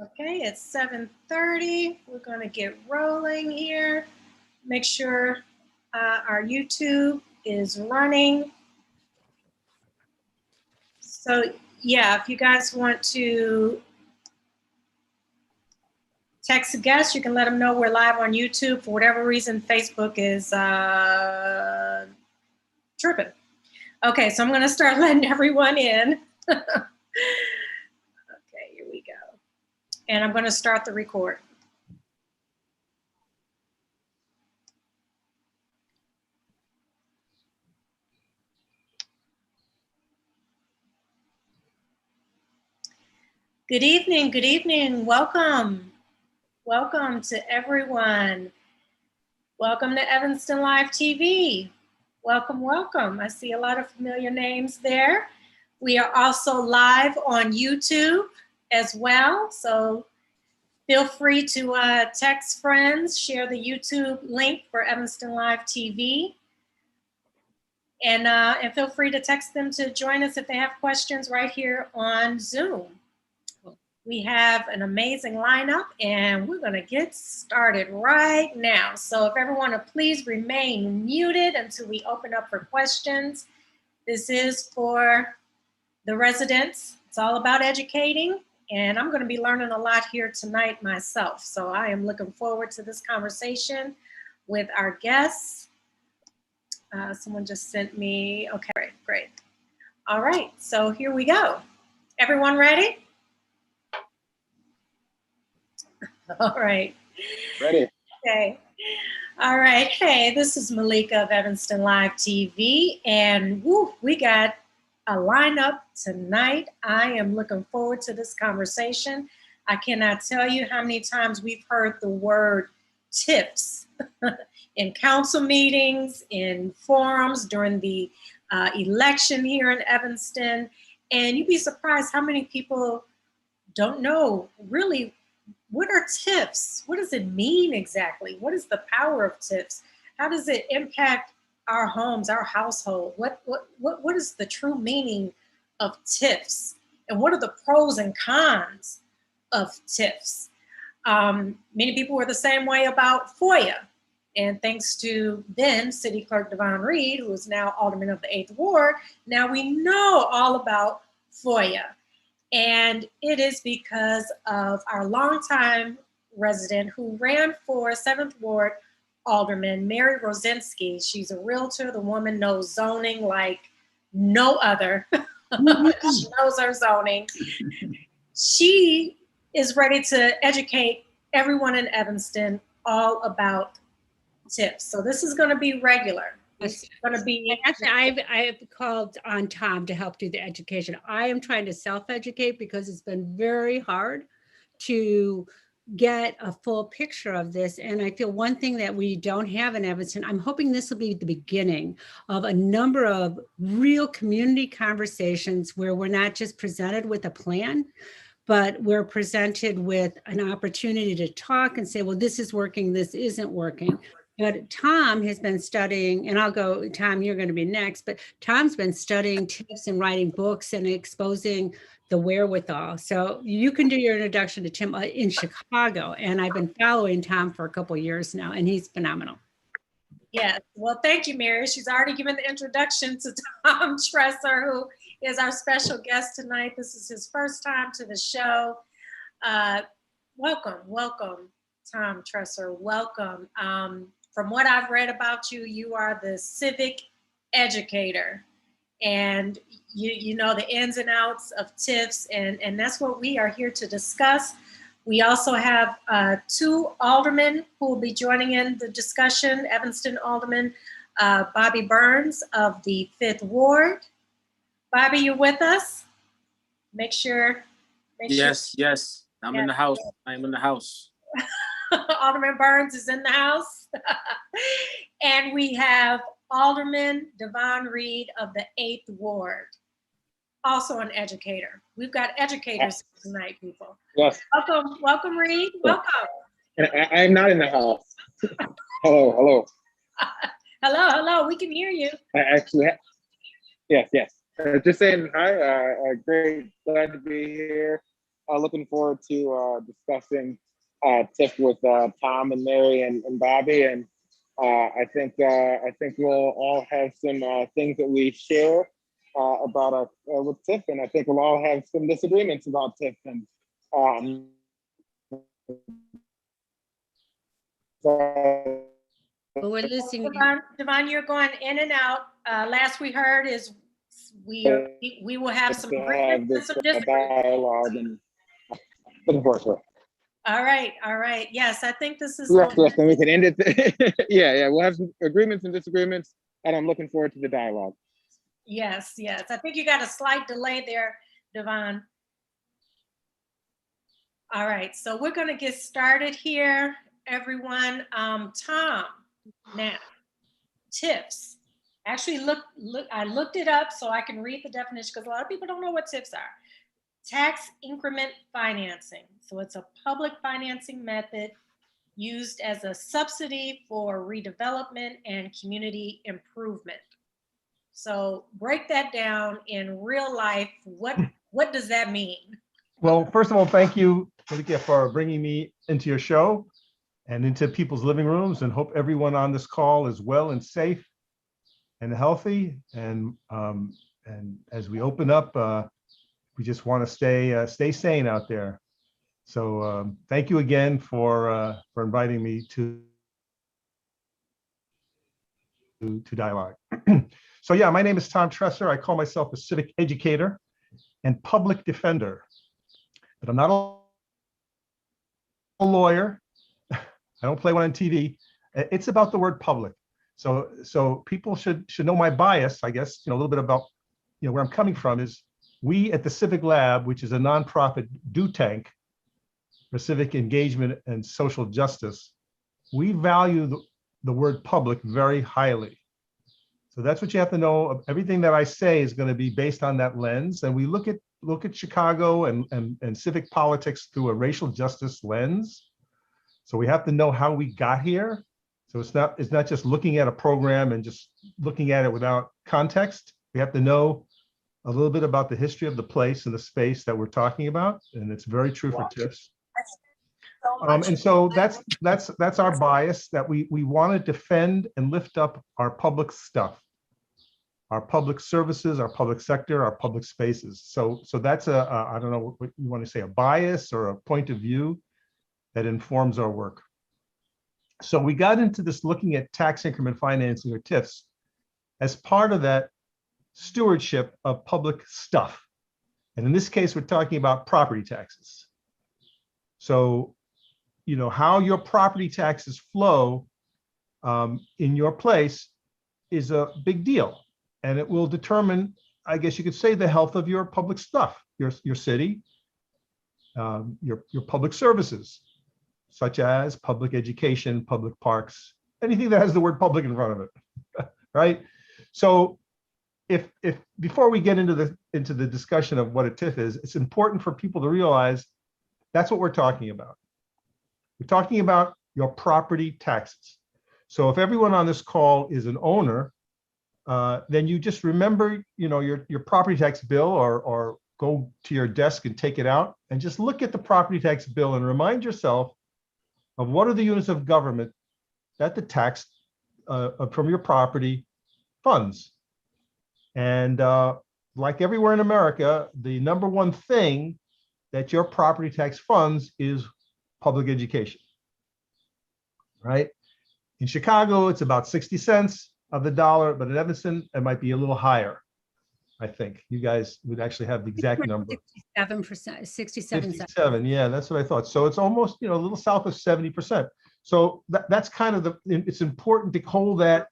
Okay, it's 7:30. We're going to get rolling here. Make sure our YouTube is running. So yeah, if you guys want to text a guest, you can let them know we're live on YouTube. For whatever reason, Facebook is tripping. Okay, so I'm going to start letting everyone in. Okay, here we go. And I'm going to start the record. Good evening, welcome. Welcome to everyone. Welcome to Evanston Live TV. Welcome. I see a lot of familiar names there. We are also live on YouTube as well, so feel free to text friends, share the YouTube link for Evanston Live TV, and feel free to text them to join us if they have questions right here on Zoom. We have an amazing lineup, and we're going to get started right now. So if everyone would please remain muted until we open up for questions. This is for the residents. It's all about educating, and I'm going to be learning a lot here tonight myself. So I am looking forward to this conversation with our guests. Someone just sent me, okay, great. All right, so here we go. Everyone ready? All right. Ready. Okay. All right. Hey, this is Malika of Evanston Live TV, and woo, we got a lineup tonight. I am looking forward to this conversation. I cannot tell you how many times we've heard the word TIFs in council meetings, in forums, during the election here in Evanston, and you'd be surprised how many people don't know really what are TIFs? What does it mean exactly? What is the power of TIFs? How does it impact our homes, our household? What is the true meaning of TIFs? And what are the pros and cons of TIFs? Many people were the same way about FOIA. And thanks to then City Clerk Devon Reed, who is now Alderman of the 8th Ward, now we know all about FOIA. And it is because of our longtime resident who ran for 7th Ward Alderman, Mary Rosinski. She's a realtor. The woman knows zoning like no other. She knows her zoning. She is ready to educate everyone in Evanston all about TIFs. So this is going to be regular. It's going to be. Actually, I've called on Tom to help do the education. I am trying to self-educate because it's been very hard to get a full picture of this. And I feel one thing that we don't have in Evanston, I'm hoping this will be the beginning of a number of real community conversations where we're not just presented with a plan, but we're presented with an opportunity to talk and say, well, this is working, this isn't working. But Tom has been studying, and I'll go, Tom, you're going to be next, but Tom's been studying TIFs and writing books and exposing the wherewithal. So you can do your introduction to Tim in Chicago. And I've been following Tom for a couple of years now, and he's phenomenal. Yes. Well, thank you, Mary. She's already given the introduction to Tom Tresser, who is our special guest tonight. This is his first time to the show. Welcome, Tom Tresser. Welcome. From what I've read about you, you are the civic educator, and you know the ins and outs of TIFs, and that's what we are here to discuss. We also have 2 aldermen who will be joining in the discussion. Evanston Alderman Bobby Burns of the 5th Ward. Bobby, you with us? Make sure. Yes. I'm in the house. I'm in the house. Alderman Burns is in the house. And we have Alderman Devon Reed of the 8th Ward, also an educator. We've got educators tonight, people. Yes. Welcome, Reed. Welcome. And I'm not in the house. Hello. Hello. We can hear you. I actually, yes. Just saying hi. Great, glad to be here. looking forward to discussing TIF with Tom and Mary and Bobby. And I think we'll all have some things that we share about with TIF, and I think we'll all have some disagreements about TIF. And But we're listening. Devon, you're going in and out. Last we heard is we will have some agreements and some disagreements. Dialogue and looking forward to it. All right. Yes, I think this is. Yes, and we can end it. Yeah, we'll have some agreements and disagreements, and I'm looking forward to the dialogue. Yes. I think you got a slight delay there, Devon. All right, so we're going to get started here, everyone. Tom, now, TIFs. Actually, I looked it up so I can read the definition because a lot of people don't know what TIFs are. Tax increment financing. So it's a public financing method used as a subsidy for redevelopment and community improvement. So break that down in real life. What does that mean? Well, first of all, thank you, Malika, for bringing me into your show and into people's living rooms, and hope everyone on this call is well and safe and healthy. And as we open up, we just want to stay sane out there. So thank you again for inviting me to dialogue. So yeah, my name is Tom Tresser. I call myself a civic educator and public defender, but I'm not a lawyer. I don't play one on TV. It's about the word public. So people should know my bias, I guess, a little bit about, where I'm coming from is we at the Civic Lab, which is a nonprofit do tank for civic engagement and social justice, we value the word public very highly. So that's what you have to know. Everything that I say is going to be based on that lens. And we look at Chicago and civic politics through a racial justice lens. So we have to know how we got here. So it's not just looking at a program and just looking at it without context. We have to know a little bit about the history of the place and the space that we're talking about. And it's very true for TIFs. And so that's our bias, that we want to defend and lift up our public stuff, our public services, our public sector, our public spaces. So that's I don't know what you want to say, a bias or a point of view that informs our work. So we got into this looking at tax increment financing, or TIFs, as part of that stewardship of public stuff. And in this case, we're talking about property taxes. So how your property taxes flow in your place is a big deal. And it will determine, I guess you could say, the health of your public stuff, your city, your public services, such as public education, public parks, anything that has the word public in front of it, right? So if before we get into the discussion of what a TIF is, it's important for people to realize that's what we're talking about. We're talking about your property taxes. So if everyone on this call is an owner, then you just remember, your property tax bill, or go to your desk and take it out and just look at the property tax bill and remind yourself of what are the units of government that the tax from your property funds. And like everywhere in America, the number one thing that your property tax funds is public education, right? In Chicago, it's about 60 cents of the dollar, but in Evanston, it might be a little higher. I think you guys would actually have the exact number. 67%, 67. 57, yeah, that's what I thought. So it's almost, a little south of 70%. So that's kind of it's important to hold that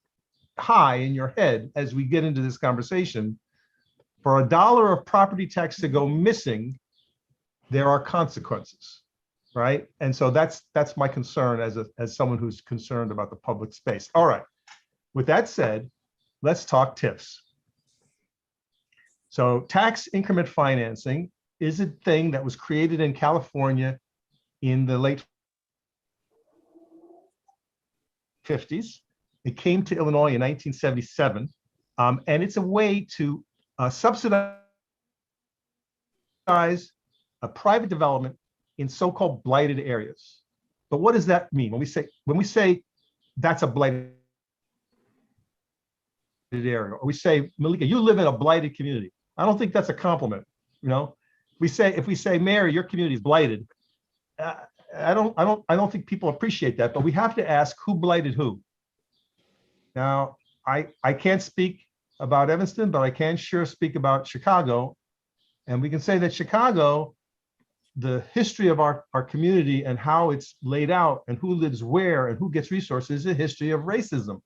high in your head as we get into this conversation. For $1 of property tax to go missing, there are consequences, right? And so that's my concern as someone who's concerned about the public space. All right. With that said, let's talk TIFs. So tax increment financing is a thing that was created in California in the late 50s. It came to Illinois in 1977, and it's a way to subsidize a private development in so-called blighted areas. But what does that mean? When we say that's a blighted area, or we say, Malika, you live in a blighted community, I don't think that's a compliment. You know, if we say, Mary, your community is blighted, I don't think people appreciate that. But we have to ask, who blighted who? Now, I can't speak about Evanston, but I can sure speak about Chicago. And we can say that Chicago, the history of our community and how it's laid out and who lives where and who gets resources is a history of racism,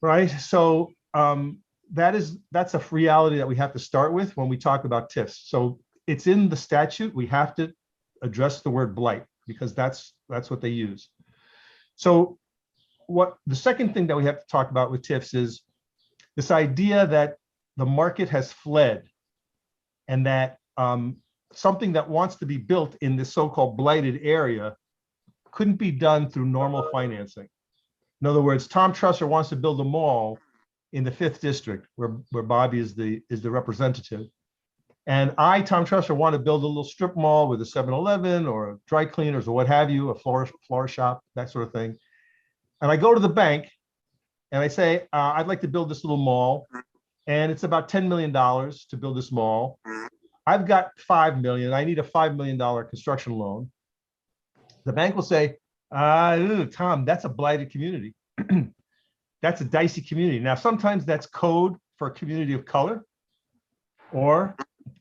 right? So that's a reality that we have to start with when we talk about TIFs. So it's in the statute. We have to address the word blight because that's what they use. So what the second thing that we have to talk about with TIFs is this idea that the market has fled and that something that wants to be built in this so-called blighted area couldn't be done through normal financing. In other words, Tom Tresser wants to build a mall in the 5th district where Bobby is the representative. And I, Tom Tresser, want to build a little strip mall with a 7-Eleven or a dry cleaners or what have you, a flower shop, that sort of thing. And I go to the bank and I say, I'd like to build this little mall. And it's about $10 million to build this mall. I've got $5 million. I need a $5 million construction loan. The bank will say, Tom, that's a blighted community. That's a dicey community. Now, sometimes that's code for a community of color or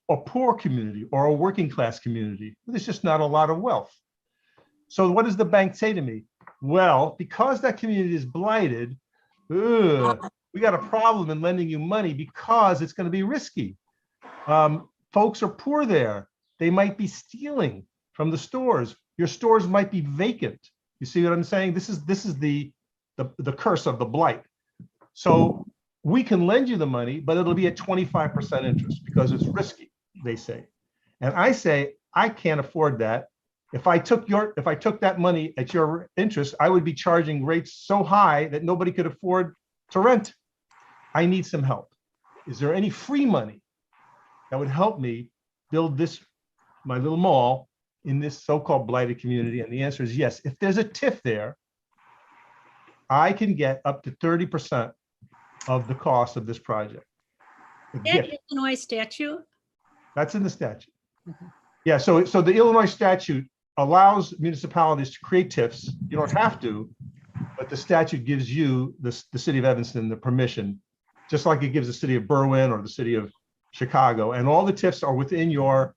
a poor community or a working class community. There's just not a lot of wealth. So what does the bank say to me? Well, because that community is blighted, we got a problem in lending you money because it's going to be risky. Folks are poor there. They might be stealing from the stores. Your stores might be vacant. You see what I'm saying? This is the curse of the blight. So we can lend you the money, but it'll be at 25% interest because it's risky, they say. And I say, I can't afford that. If I took that money at your interest, I would be charging rates so high that nobody could afford to rent. I need some help. Is there any free money that would help me build my little mall in this so-called blighted community? And the answer is yes. If there's a TIF there, I can get up to 30% of the cost of this project. That Illinois statute? That's in the statute. Mm-hmm. Yeah, so the Illinois statute allows municipalities to create TIFs. You don't have to, but the statute gives you, the city of Evanston, the permission, just like it gives the city of Berwyn or the city of Chicago. And all the TIFs are within your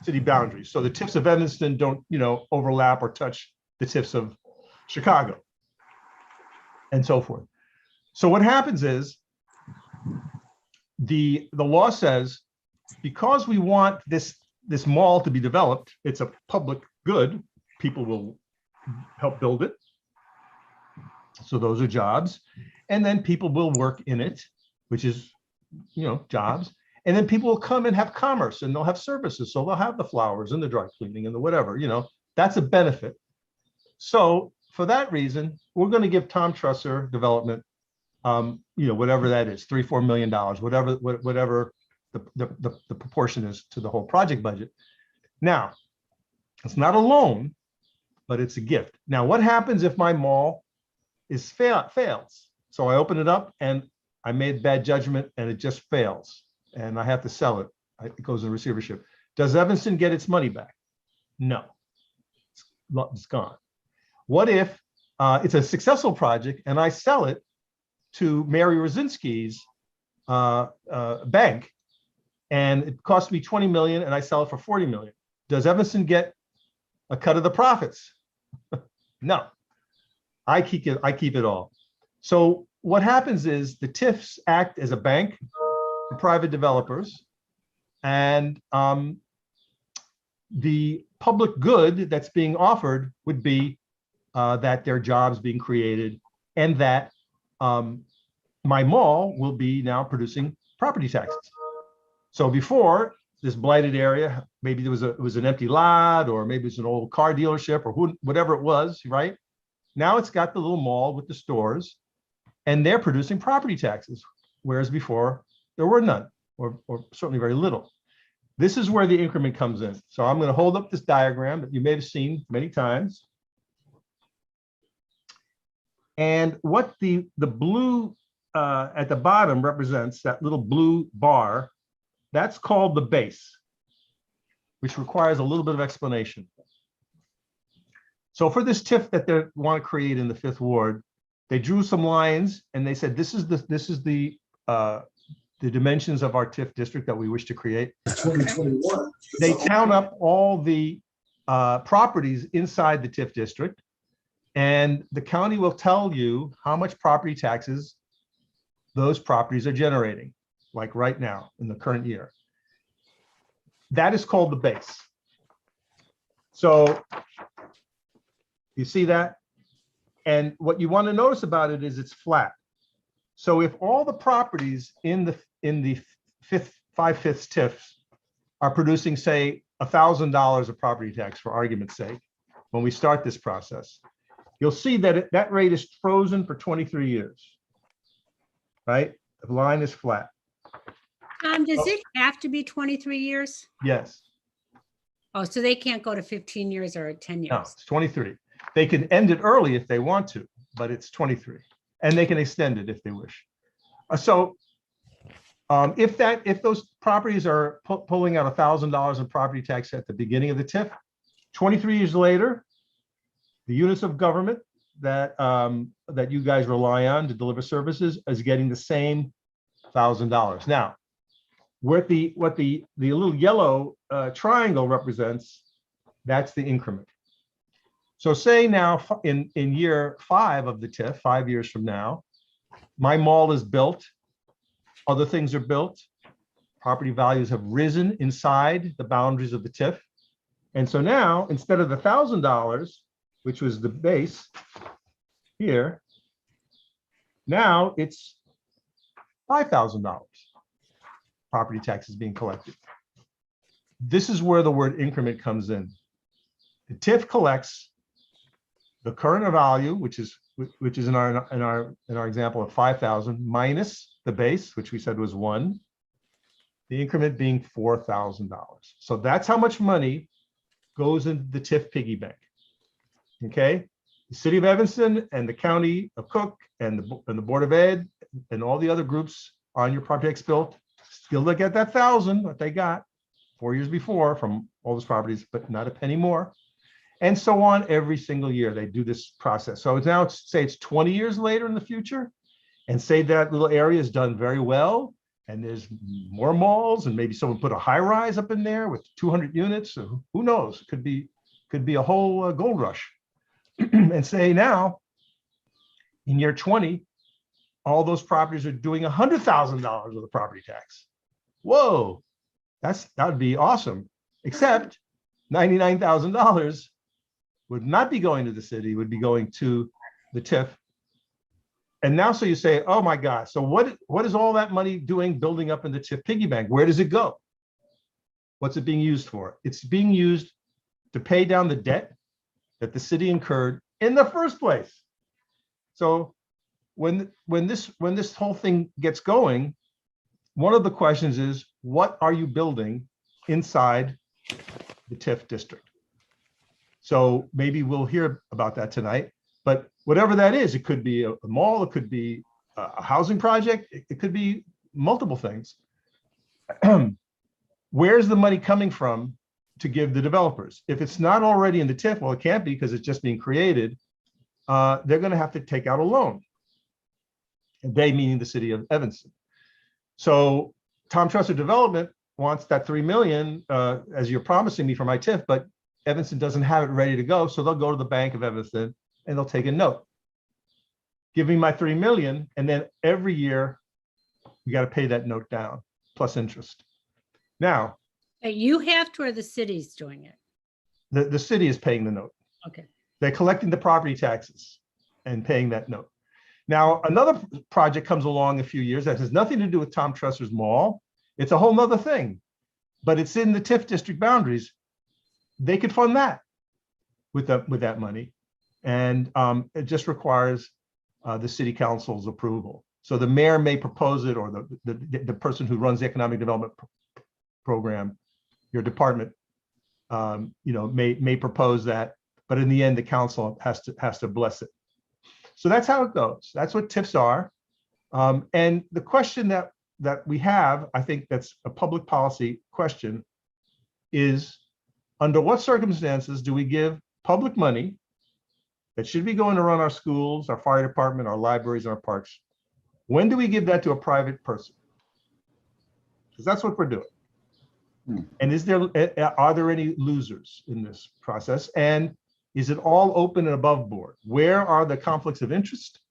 city boundaries. So the TIFs of Evanston don't, overlap or touch the TIFs of Chicago and so forth. So what happens is the law says, because we want this mall to be developed, it's a public good, people will help build it. So those are jobs. And then people will work in it, which is, jobs. And then people will come and have commerce and they'll have services. So they'll have the flowers and the dry cleaning and the whatever, that's a benefit. So for that reason, we're going to give Tom Tresser Development, whatever that is, $3-4 million, whatever the proportion is to the whole project budget. Now, it's not a loan, but it's a gift. Now, what happens if my mall fails? So I open it up and I made bad judgment and it just fails and I have to sell it. It goes in receivership. Does Evanston get its money back? No, it's gone. What if it's a successful project and I sell it to Mary Rosinski's bank and it cost me 20 million and I sell it for 40 million? Does Evanston get a cut of the profits? No, I keep it all. So what happens is the TIFs act as a bank for private developers, and the public good that's being offered would be that there are jobs being created and that my mall will be now producing property taxes. So before, this blighted area, maybe it was an empty lot, or maybe it's an old car dealership, or whatever it was, right? Now it's got the little mall with the stores, and they're producing property taxes, whereas before there were none, or certainly very little. This is where the increment comes in. So I'm going to hold up this diagram that you may have seen many times. And what the blue at the bottom represents, that little blue bar, that's called the base, which requires a little bit of explanation. So for this TIF that they want to create in the 5th Ward, they drew some lines and they said, this is the dimensions of our TIF district that we wish to create. 2021. They count up all the properties inside the TIF district, and the county will tell you how much property taxes those properties are generating, like right now in the current year. That is called the base. So you see that? And what you want to notice about it is it's flat. So if all the properties in the 5/5 TIFs are producing, say, $1,000 of property tax, for argument's sake, when we start this process, you'll see that that rate is frozen for 23 years, right? The line is flat. Does it have to be 23 years? Yes. Oh, so they can't go to 15 years or 10 No, years? it's 23. They can end it early if they want to, but it's 23. And they can extend it if they wish. If those properties are pulling out $1,000 in property tax at the beginning of the TIF, 23 years later, the units of government that that you guys rely on to deliver services is getting the same $1,000. Now, what the little yellow triangle represents, that's the increment. So say now in year 5 of the TIF, 5 years from now, my mall is built, other things are built, property values have risen inside the boundaries of the TIF. And so now, instead of the $1,000, which was the base here, now it's $5,000 property taxes being collected. This is where the word increment comes in. The TIF collects the current value, which is in our example of 5,000, minus the base, which we said was 1, the increment being $4,000. So that's how much money goes into the TIF piggy bank. Okay, the city of Evanston and the county of Cook and the Board of Ed and all the other groups on your property tax bill still to get that 1,000 that they got 4 years before from all those properties, but not a penny more. And so on every single year, they do this process. So it's now, say it's 20 years later in the future, and say that little area is done very well, and there's more malls, and maybe someone put a high rise up in there with 200 units. So who knows? It could be a whole gold rush. And say now, in year 20, all those properties are doing $100,000 of the property tax. Whoa, that would be awesome. Except $99,000 would not be going to the city, would be going to the TIF. And now, so you say, oh my God, so what is all that money doing building up in the TIF piggy bank? Where does it go? What's it being used for? It's being used to pay down the debt that the city incurred in the first place. So when this whole thing gets going, one of the questions is, what are you building inside the TIF district? So maybe we'll hear about that tonight, but whatever that is, it could be a mall, it could be a housing project, it could be multiple things. Where's the money coming from to give the developers? If it's not already in the TIF, well, it can't be because it's just being created. They're going to have to take out a loan. And they meaning the city of Evanston. So Tom Tresser Development wants that $3 million, as you're promising me for my TIF, but Evanston doesn't have it ready to go. So they'll go to the Bank of Evanston and they'll take a note. Give me my $3 million. And then every year we got to pay that note down plus interest. Now, You have to, or the city's doing it? the city is paying the note. Okay. They're collecting the property taxes and paying that note. Now, another project comes along a few years that has nothing to do with Tom Tresser's mall. It's a whole nother thing, but it's in the TIF district boundaries. They could fund that with that money. And it just requires the city council's approval. So the mayor may propose it, or the person who runs the economic development program your department, may propose that, but in the end, the council has to bless it. So that's how it goes. That's what TIFs are. And the question that we have, I think that's a public policy question, is under what circumstances do we give public money that should be going to run our schools, our fire department, our libraries, our parks? When do we give that to a private person? Because that's what we're doing. And are there any losers in this process? And is it all open and above board? Where are the conflicts of interest?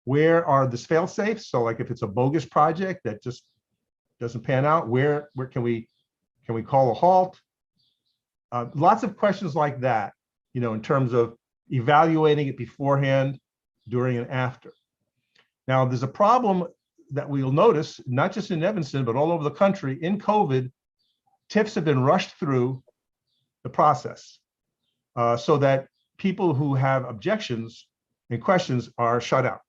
Where are the fail safes? So like if it's a bogus project that just doesn't pan out, where can we call a halt? Lots of questions like that, in terms of evaluating it beforehand, during, and after. Now, there's a problem that we'll notice, not just in Evanston, but all over the country. In COVID, TIFs have been rushed through the process so that people who have objections and questions are shut out.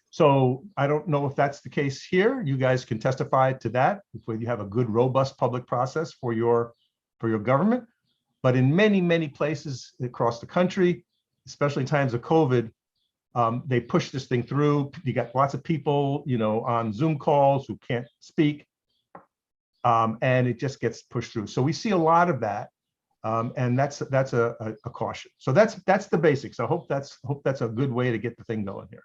So I don't know if that's the case here. You guys can testify to that if you have a good, robust public process for your government. But in many, many places across the country, especially in times of COVID, they push this thing through. You got lots of people, on Zoom calls who can't speak, and it just gets pushed through. So we see a lot of that, and that's a caution. So that's the basics. I hope that's a good way to get the thing going here.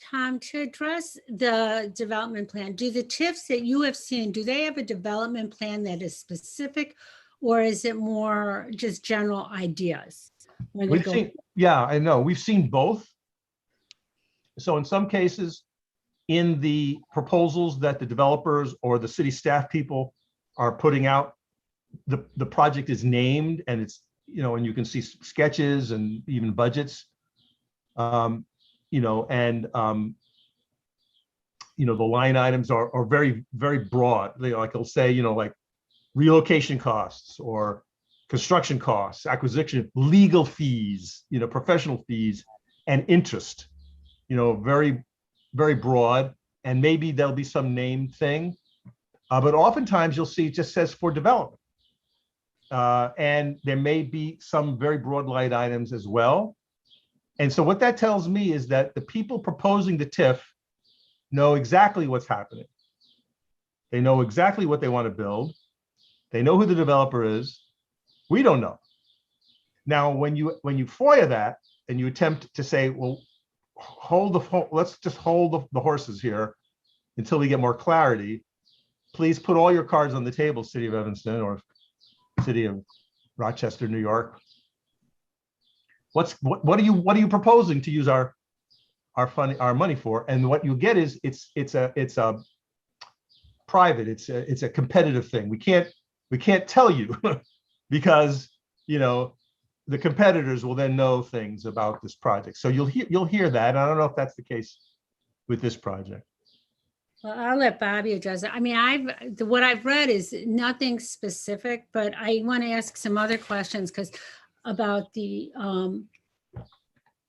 Tom, to address the development plan, do the TIFs that you have seen, do they have a development plan that is specific, or is it more just general ideas? Yeah, I know. We've seen both. So in some cases, in the proposals that the developers or the city staff people are putting out, the project is named, and it's, and you can see sketches and even budgets. The line items are very, very broad. Like it'll say, like relocation costs or construction costs, acquisition, legal fees, professional fees, and interest, very, very broad. And maybe there'll be some named thing, but oftentimes you'll see it just says for development. And there may be some very broad line items as well. And so what that tells me is that the people proposing the TIF know exactly what's happening. They know exactly what they want to build. They know who the developer is. We don't know. Now, when you FOIA that and you attempt to say, well, let's just hold the horses here until we get more clarity. Please put all your cards on the table, City of Evanston or City of Rochester, New York. What are you proposing to use our money for? And what you get is it's a private, it's a competitive thing. We can't tell you because the competitors will then know things about this project. So you'll hear that. I don't know if that's the case with this project. Well, I'll let Bobby address it. I mean, what I've read is nothing specific, but I want to ask some other questions because about the,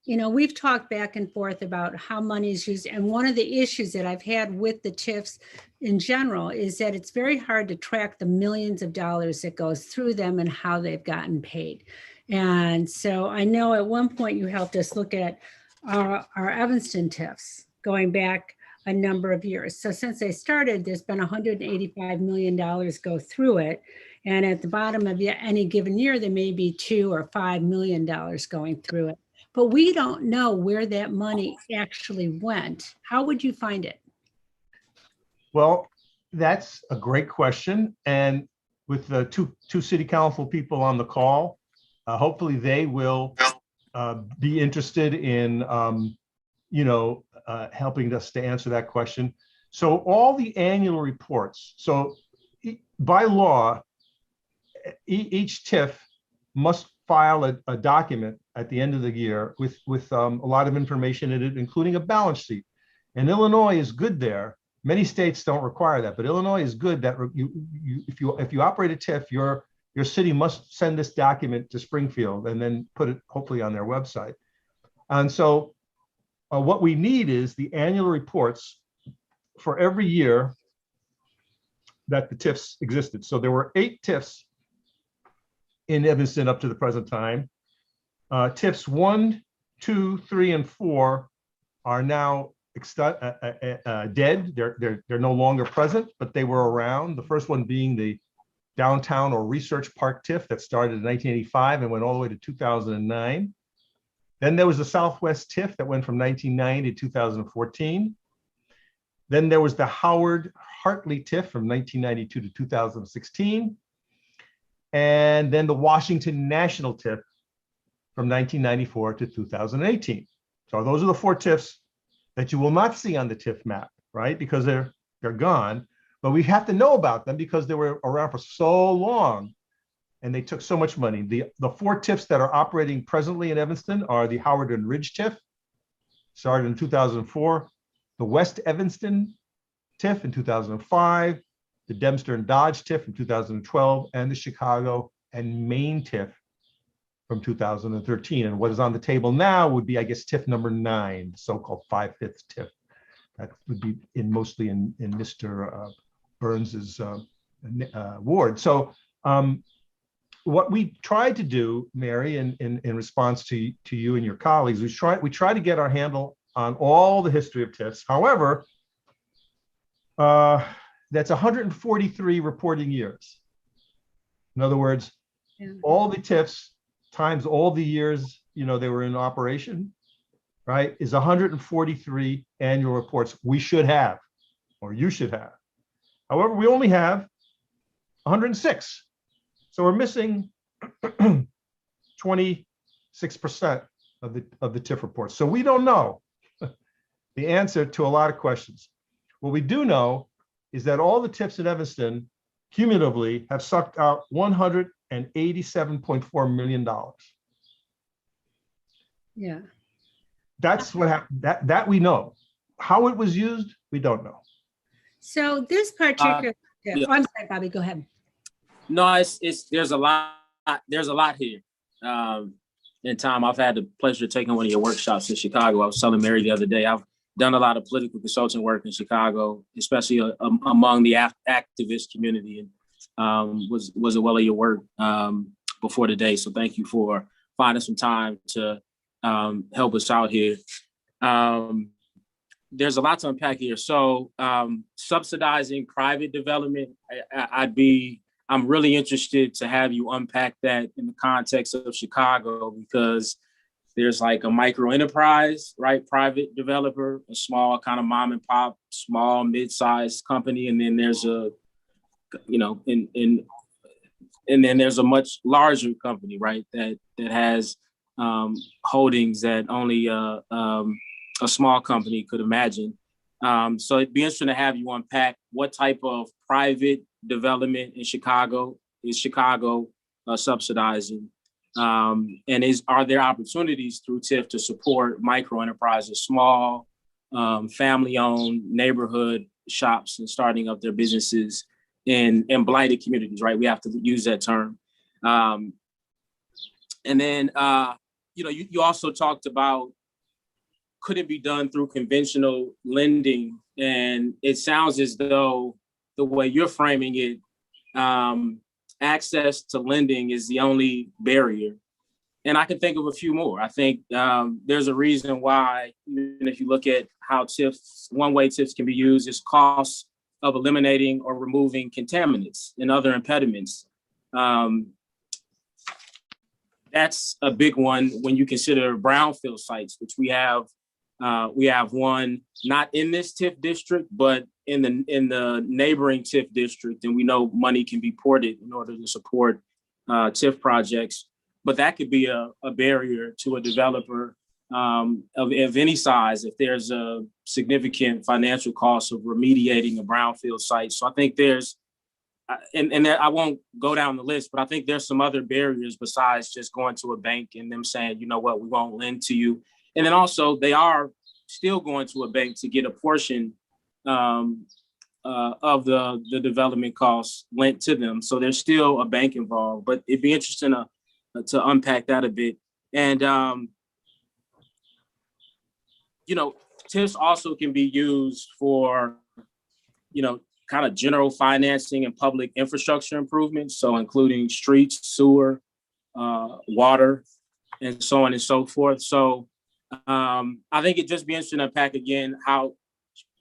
we've talked back and forth about how money is used. And one of the issues that I've had with the TIFs in general is that it's very hard to track the millions of dollars that goes through them and how they've gotten paid. And so I know at one point you helped us look at our Evanston TIFs going back a number of years. So since they started, there's been $185 million go through it. And at the bottom of any given year, there may be $2 or $5 million going through it. But we don't know where that money actually went. How would you find it? Well, that's a great question. And with the two city council people on the call, hopefully they will be interested in, helping us to answer that question. So all the annual reports, so by law, each TIF must file a document at the end of the year with a lot of information in it, including a balance sheet. And Illinois is good there. Many states don't require that, but Illinois is good that if you operate a TIF, your city must send this document to Springfield and then put it hopefully on their website. And so what we need is the annual reports for every year that the TIFs existed. So there were 8 TIFs in Evanston up to the present time. TIFs 1, 2, 3, and 4 are now dead. They're no longer present, but they were around. The first one being the Downtown or Research Park TIF that started in 1985 and went all the way to 2009. Then there was the Southwest TIF that went from 1990 to 2014. Then there was the Howard Hartley TIF from 1992 to 2016. And then the Washington National TIF from 1994 to 2018. So those are the 4 TIFs that you will not see on the TIF map, right? Because they're gone. But we have to know about them because they were around for so long and they took so much money. The 4 TIFs that are operating presently in Evanston are the Howard and Ridge TIF, started in 2004, the West Evanston TIF in 2005, the Dempster and Dodge TIF in 2012, and the Chicago and Maine TIF from 2013. And what is on the table now would be, I guess, TIF number 9, the so-called 5/5 TIF. That would be mostly in Mr. Burns's ward. So what we tried to do, Mary, in response to you and your colleagues, we try to get our handle on all the history of TIFs. However, that's 143 reporting years. In other words, all the TIFs times all the years they were in operation, right, is 143 annual reports we should have, or you should have. However, we only have 106. So we're missing 26% of the TIF reports. So we don't know the answer to a lot of questions. What we do know is that all the TIFs in Evanston cumulatively have sucked out $187.4 million. Yeah. That's what happened. That we know. How it was used, we don't know. So this particular, yeah. I'm sorry, Bobby, go ahead. No, it's there's a lot here. In time, I've had the pleasure of taking one of your workshops in Chicago. I was telling Mary the other day, I've done a lot of political consulting work in Chicago, especially among the activist community, and was well of your work before today. So thank you for finding some time to help us out here. There's a lot to unpack here. So subsidizing private development, I'm really interested to have you unpack that in the context of Chicago, because there's like a micro enterprise, right? Private developer, a small kind of mom and pop, small, mid-sized company. And then there's and then there's a much larger company, right? That has holdings that only a small company could imagine. So it'd be interesting to have you unpack what type of private development in Chicago is Chicago subsidizing, and are there opportunities through TIF to support micro enterprises, small family-owned neighborhood shops, and starting up their businesses in blighted communities, right? We have to use that term. And then you also talked about, could it be done through conventional lending? And it sounds as though the way you're framing it, access to lending is the only barrier. And I can think of a few more. I think there's a reason why, even if you look at how TIFs, one way TIFs can be used is costs of eliminating or removing contaminants and other impediments. That's a big one when you consider brownfield sites, which we have one not in this TIF district, but in the neighboring TIF district, and we know money can be ported in order to support TIF projects. But that could be a barrier to a developer of any size if there's a significant financial cost of remediating a brownfield site. So I think there's, and I won't go down the list, but I think there's some other barriers besides just going to a bank and them saying, you know what, we won't lend to you. And then also they are still going to a bank to get a portion of the development costs lent to them. So there's still a bank involved, but it'd be interesting to unpack that a bit. And, TIFs also can be used for, kind of general financing and public infrastructure improvements, so including streets, sewer, water, and so on and so forth. So I think it'd just be interesting to unpack again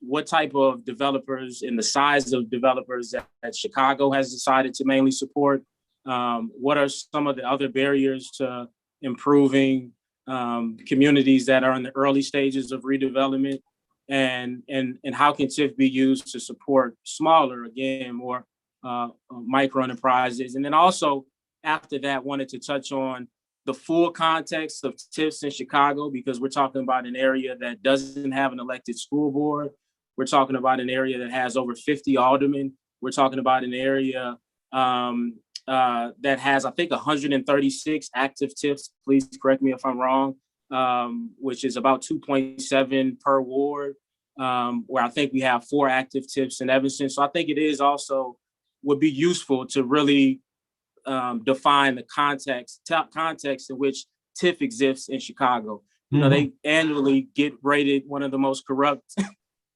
what type of developers and the size of developers that Chicago has decided to mainly support. What are some of the other barriers to improving communities that are in the early stages of redevelopment? And how can TIF be used to support smaller, again, more micro enterprises? And then also after that, wanted to touch on the full context of TIFs in Chicago, because we're talking about an area that doesn't have an elected school board. We're talking about an area that has over 50 aldermen. We're talking about an area that has, I think, 136 active TIFs. Please correct me if I'm wrong. Which is about 2.7 per ward, where I think we have 4 active TIFs in Evanston. So I think it is also would be useful to really define the context in which TIF exists in Chicago. You know, they annually get rated one of the most corrupt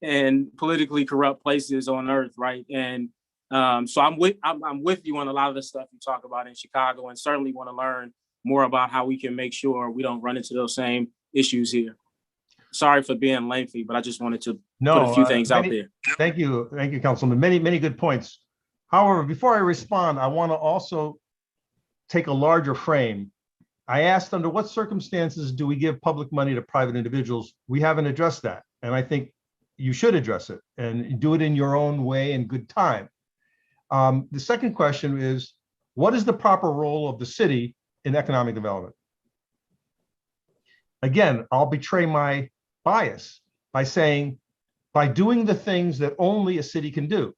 and politically corrupt places on earth, right? And so I'm with you on a lot of the stuff you talk about in Chicago, and certainly want to learn more about how we can make sure we don't run into those same issues here. Sorry for being lengthy, but I just wanted to put a few things out there. Thank you, Councilman. Many good points. However, before I respond, I want to also take a larger frame. I asked, under what circumstances do we give public money to private individuals? We haven't addressed that, and I think you should address it and do it in your own way in good time. The second question is, what is the proper role of the city in economic development? Again, I'll betray my bias by saying, by doing the things that only a city can do,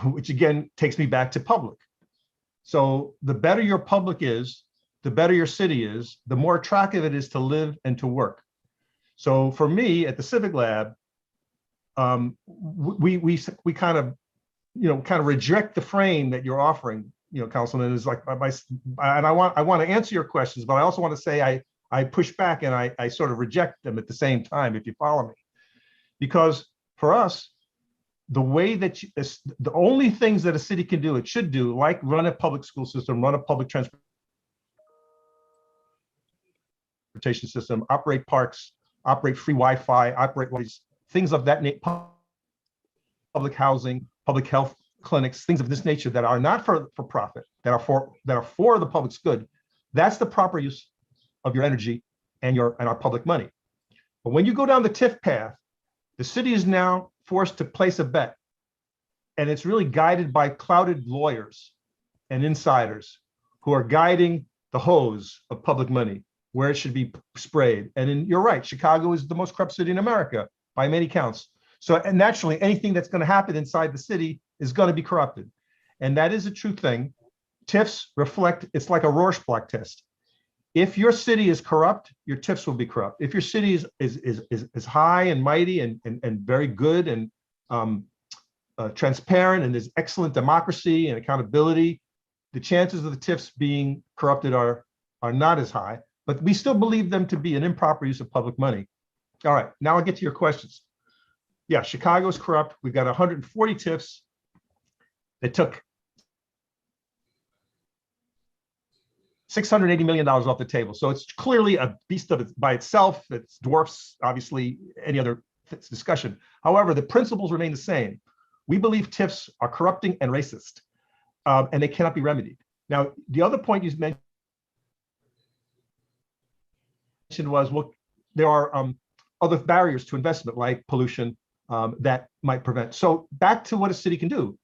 which again takes me back to public. So the better your public is, the better your city is, the more attractive it is to live and to work. So for me at the Civic Lab, we kind of reject the frame that you're offering, Councilman, is like and I want to answer your questions, but I also want to say I push back and I sort of reject them at the same time, if you follow me. Because for us, the way that the only things that a city can do, it should do, like run a public school system, run a public transportation system, operate parks, operate free Wi-Fi, operate things of that nature, public housing, public health clinics, things of this nature that are not for profit, that are for the public's good. That's the proper use of your energy and our public money. But when you go down the TIF path, the city is now forced to place a bet, and it's really guided by clouded lawyers and insiders who are guiding the hose of public money where it should be sprayed. And you're right, Chicago is the most corrupt city in America by many counts. So, and naturally, anything that's going to happen inside the city is going to be corrupted. And that is a true thing. TIFs reflect, it's like a Rorschach test. If your city is corrupt, your TIFs will be corrupt. If your city is high and mighty and very good and transparent, and there's excellent democracy and accountability, the chances of the TIFs being corrupted are not as high, but we still believe them to be an improper use of public money. All right, now I'll get to your questions. Yeah, Chicago is corrupt. We've got 140 TIFs that took $680 million off the table. So it's clearly a beast by itself that dwarfs, obviously, any other discussion. However, the principles remain the same. We believe TIFs are corrupting and racist, and they cannot be remedied. Now, the other point you mentioned was, well, there are other barriers to investment, like pollution, that might prevent. So back to what a city can do.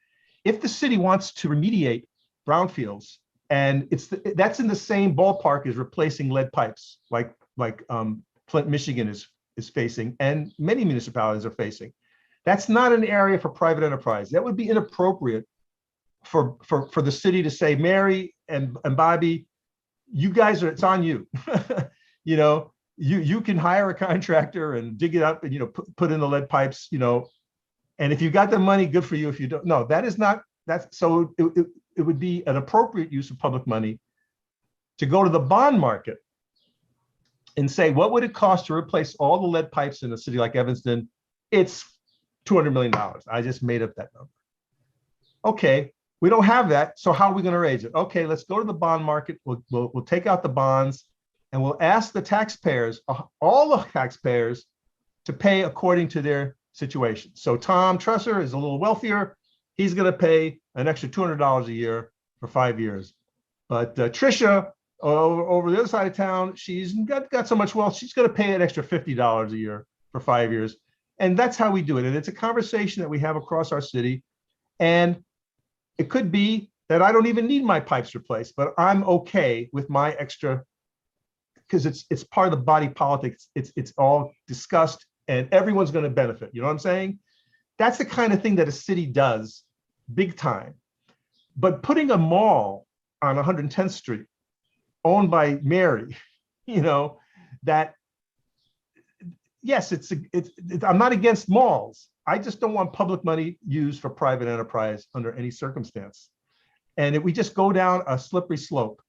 If the city wants to remediate brownfields, and that's in the same ballpark as replacing lead pipes, like Flint, Michigan is facing, and many municipalities are facing. That's not an area for private enterprise. That would be inappropriate for the city to say, Mary and Bobby, you guys it's on you. You can hire a contractor and dig it up and put in the lead pipes, and if you got the money, good for you. If you don't, no, that is not. So it would be an appropriate use of public money to go to the bond market and say, what would it cost to replace all the lead pipes in a city like Evanston? It's $200 million. I just made up that number. Okay, we don't have that. So how are we going to raise it? Okay, let's go to the bond market. We'll take out the bonds and we'll ask the taxpayers, all the taxpayers, to pay according to their situation. So Tom Tresser is a little wealthier. He's going to pay an extra $200 a year for 5 years. But Tricia over the other side of town, she's got so much wealth, she's going to pay an extra $50 a year for 5 years. And that's how we do it. And it's a conversation that we have across our city. And it could be that I don't even need my pipes replaced, but I'm okay with my extra, because it's part of the body politics. It's all discussed and everyone's going to benefit. You know what I'm saying? That's the kind of thing that a city does big time. But putting a mall on 110th Street owned by Mary, you know, that, yes, I'm not against malls. I just don't want public money used for private enterprise under any circumstance. And if we just go down a slippery slope.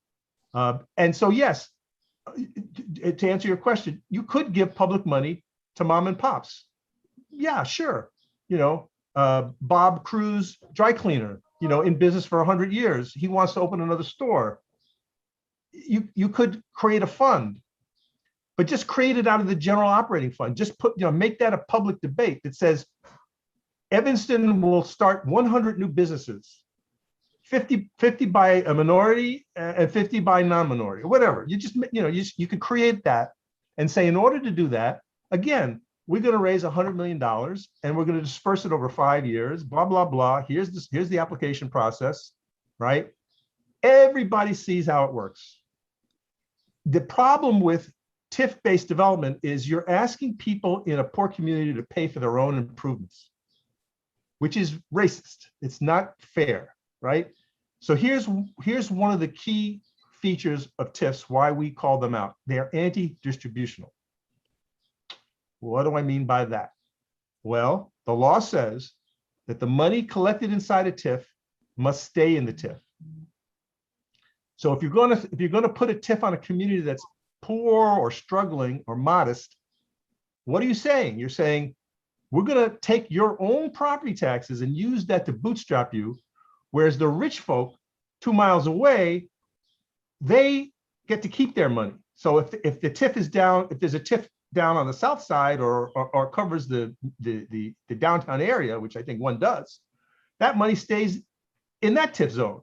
And so, yes, to answer your question, you could give public money to mom and pops. Yeah, sure. You know, Bob Cruz, dry cleaner, you know, in business for 100 years. He wants to open another store. You could create a fund, but just create it out of the general operating fund. Just make that a public debate that says Evanston will start 100 new businesses, 50 by a minority and 50 by non-minority, or whatever. You could create that and say, in order to do that, again, we're going to raise $100 million and we're going to disperse it over 5 years, blah, blah, blah. Here's the application process, right? Everybody sees how it works. The problem with TIF-based development is you're asking people in a poor community to pay for their own improvements, which is racist. It's not fair, right? So here's one of the key features of TIFs, why we call them out. They are anti-distributional. What do I mean by that? Well, the law says that the money collected inside a TIF must stay in the TIF. So if you're going to put a TIF on a community that's poor or struggling or modest, what are you saying? You're saying, we're going to take your own property taxes and use that to bootstrap you, whereas the rich folk 2 miles away, they get to keep their money. So if the TIF is down, if there's a TIF down on the south side or covers the downtown area, which I think one does, that money stays in that TIF zone.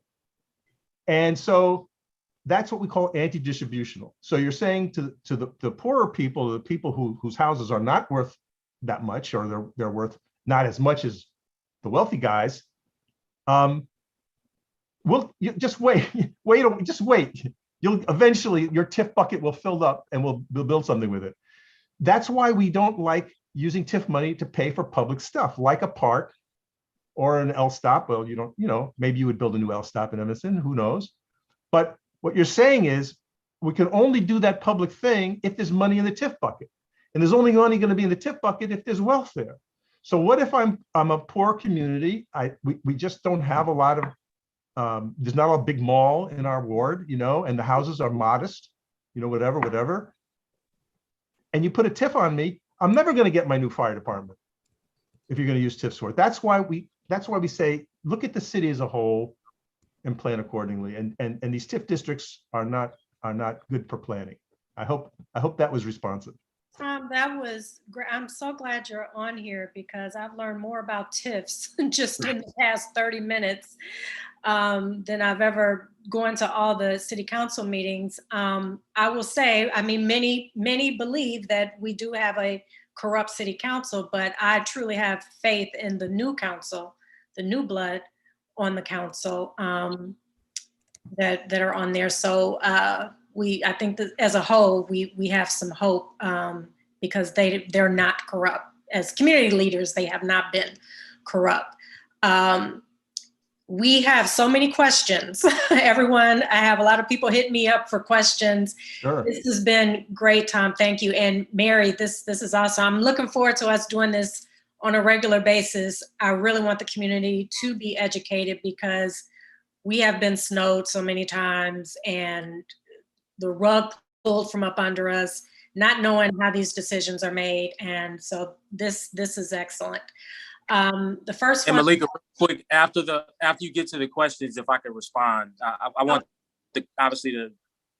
And so that's what we call anti-distributional. So you're saying to the poorer people, the people whose houses are not worth that much, or they're worth not as much as the wealthy guys, you just wait. You'll eventually, your TIF bucket will fill up and we'll build something with it. That's why we don't like using TIF money to pay for public stuff, like a park or an L stop. Well, maybe you would build a new L stop in Evanston, who knows? But what you're saying is we can only do that public thing if there's money in the TIF bucket. And there's only money going to be in the TIF bucket if there's wealth there. So what if I'm a poor community? We just don't have a lot of, there's not a big mall in our ward, and the houses are modest, whatever. And you put a TIF on me, I'm never going to get my new fire department if you're going to use TIFs for it. That's why we say, look at the city as a whole and plan accordingly. And these TIF districts are not good for planning. I hope that was responsive. Tom, that was great. I'm so glad you're on here because I've learned more about TIFs just in the past 30 minutes than I've ever gone to all the city council meetings. I will say, many believe that we do have a corrupt city council, but I truly have faith in the new council, the new blood on the council that are on there. So I think that as a whole, we have some hope because they're not corrupt. As community leaders, they have not been corrupt. We have so many questions. Everyone, I have a lot of people hit me up for questions. Sure. This has been great, Tom. Thank you. And Mary, this is awesome. I'm looking forward to us doing this on a regular basis. I really want the community to be educated because we have been snowed so many times and the rug pulled from up under us, not knowing how these decisions are made. And so this is excellent. The first And one. Malika, real quick, after you get to the questions, if I could respond, I want obviously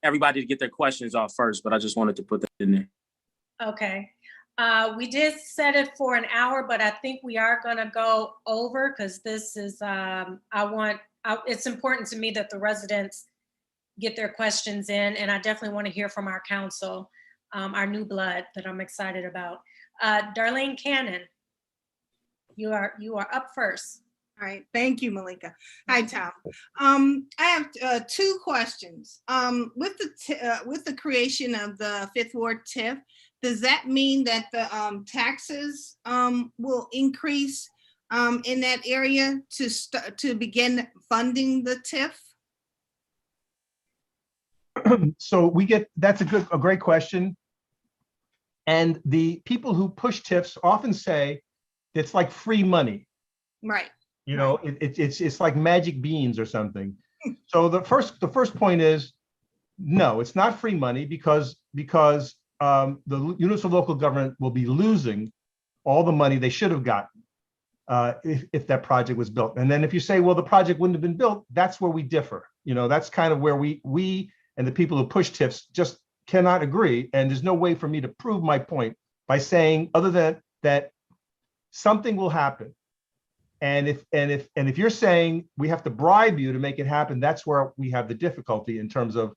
everybody to get their questions off first, but I just wanted to put that in there. Okay. We did set it for an hour, but I think we are going to go over because this is, it's important to me that the residents get their questions in, and I definitely want to hear from our council, our new blood that I'm excited about. Darlene Cannon, you are up first. All right, thank you, Malika. Hi, Tom. I have two questions. With the creation of the Fifth Ward TIF, does that mean that the taxes will increase in that area to begin funding the TIF? So that's a great question. And the people who push TIFs often say it's like free money. Right. You know, it's like magic beans or something. So the first point is, no, it's not free money because the units of local government will be losing all the money they should have gotten if that project was built. And then if you say, well, the project wouldn't have been built, that's where we differ. You know, that's kind of where we and the people who push TIFs just cannot agree. And there's no way for me to prove my point by saying other than that something will happen. And if you're saying we have to bribe you to make it happen, that's where we have the difficulty in terms of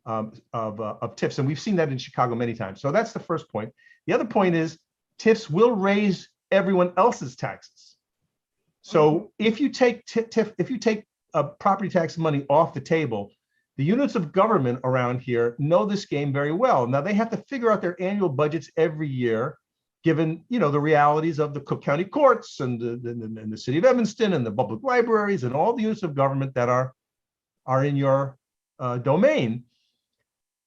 TIFs, and we've seen that in Chicago many times. So that's the first point. The other point is TIFs will raise everyone else's taxes. So if you take property tax money off the table, the units of government around here know this game very well. Now they have to figure out their annual budgets every year, given the realities of the Cook County courts and the city of Evanston and the public libraries and all the units of government that are in your domain.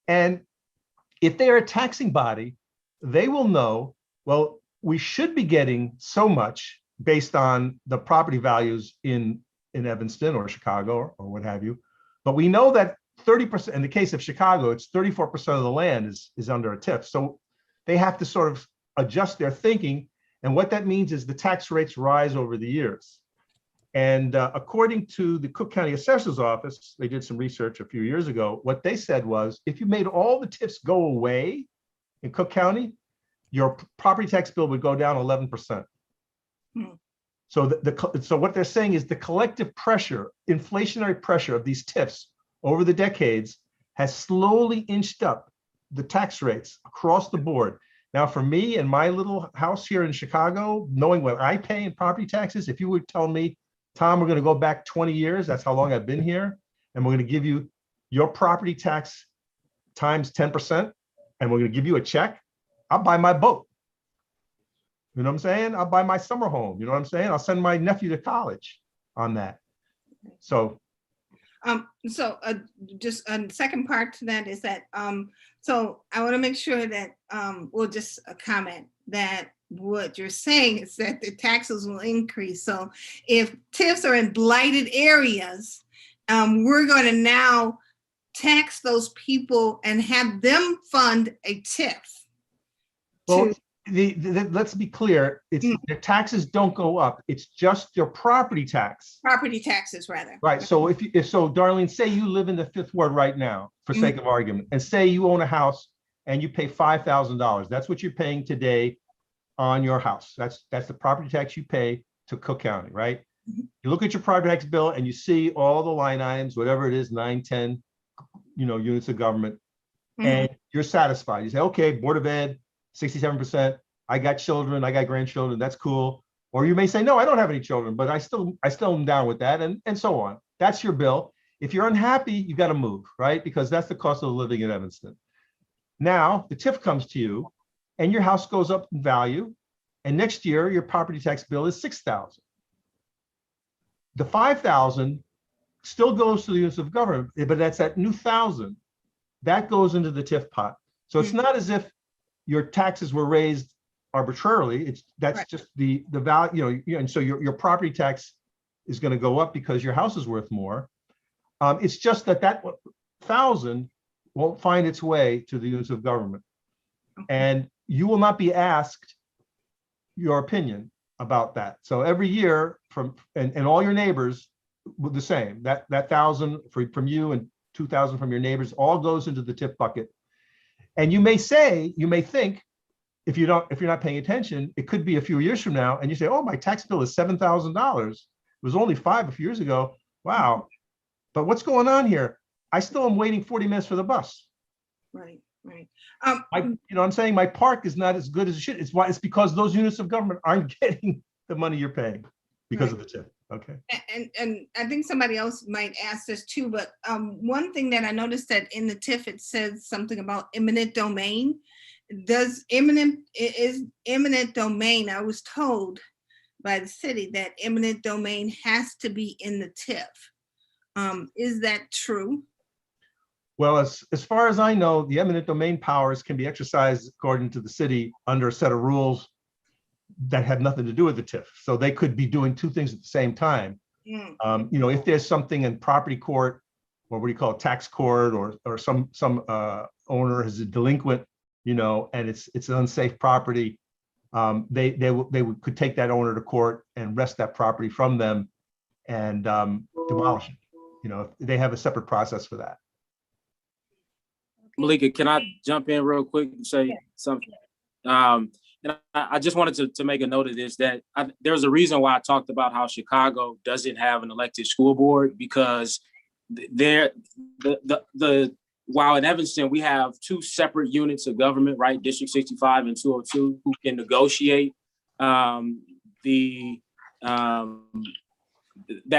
And if they are a taxing body, they will know, well, we should be getting so much based on the property values in Evanston or Chicago or what have you. But we know that 30%, in the case of Chicago, it's 34% of the land is under a TIF. So they have to sort of adjust their thinking. And what that means is the tax rates rise over the years. And according to the Cook County Assessor's Office, they did some research a few years ago. What they said was, if you made all the TIFs go away in Cook County, your property tax bill would go down 11%. So so what they're saying is the collective pressure, inflationary pressure of these TIFs over the decades has slowly inched up the tax rates across the board. Now, for me and my little house here in Chicago, knowing what I pay in property taxes, if you would tell me, Tom, we're going to go back 20 years, that's how long I've been here, and we're going to give you your property tax times 10%, and we're going to give you a check, I'll buy my boat. You know what I'm saying? I'll buy my summer home. You know what I'm saying? I'll send my nephew to college on that. So just a second part to that is that, so I want to make sure that, we'll just comment that what you're saying is that the taxes will increase. So if TIFs are in blighted areas, we're going to now tax those people and have them fund a TIF. Well, let's be clear, the taxes don't go up. It's just your property tax. Property taxes, rather. Right. So if Darlene, say you live in the Fifth Ward right now, for sake of argument, and say you own a house and you pay $5,000. That's what you're paying today on your house. That's the property tax you pay to Cook County, right? You look at your property tax bill and you see all the line items, whatever it is, 9, 10, units of government, and you're satisfied. You say, okay, Board of Ed, 67%. I got children, I got grandchildren, that's cool. Or you may say, no, I don't have any children, but I still am down with that, and so on. That's your bill. If you're unhappy, you got to move, right? Because that's the cost of living in Evanston. Now the TIF comes to you and your house goes up in value, and next year your property tax bill is $6,000. The $5,000 still goes to the units of government, but that's that new $1,000 that goes into the TIF pot. So it's not as if your taxes were raised arbitrarily. That's right. Just the value, and so your property tax is going to go up because your house is worth more. It's just that $1,000 won't find its way to the units of government, and you will not be asked your opinion about that. So every year and all your neighbors were the same. That 1,000 from you and 2,000 from your neighbors all goes into the TIF bucket. And you may think, if you're not paying attention, it could be a few years from now, and you say, "Oh, my tax bill is $7,000. It was only $5 a few years ago. Wow, but what's going on here? I still am waiting 40 minutes for the bus." Right. I'm saying my park is not as good as it should. It's because those units of government aren't getting the money you're paying because of the TIF. Okay. And I think somebody else might ask this too, but one thing that I noticed that in the TIF, it says something about eminent domain. Is eminent domain, I was told by the city that eminent domain has to be in the TIF. Is that true? Well, as far as I know, the eminent domain powers can be exercised according to the city under a set of rules that have nothing to do with the TIF. So they could be doing two things at the same time. If there's something in property court, or what do you call it, tax court, or some owner is a delinquent, and it's an unsafe property, they could take that owner to court and wrest that property from them and demolish it. They have a separate process for that. Malika, can I jump in real quick and say something? And I just wanted to make a note of this, that there's a reason why I talked about how Chicago doesn't have an elected school board, because while in Evanston, we have two separate units of government, right? District 65 and 202, who can negotiate that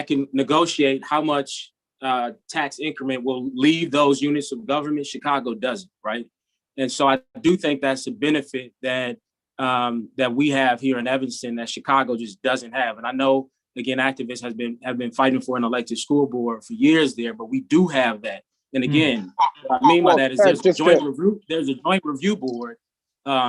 can negotiate how much tax increment will leave those units of government. Chicago doesn't, right? And so I do think that's a benefit that we have here in Evanston that Chicago just doesn't have. And I know, again, activists have been fighting for an elected school board for years there, but we do have that. And again, what I mean by that is there's a joint review board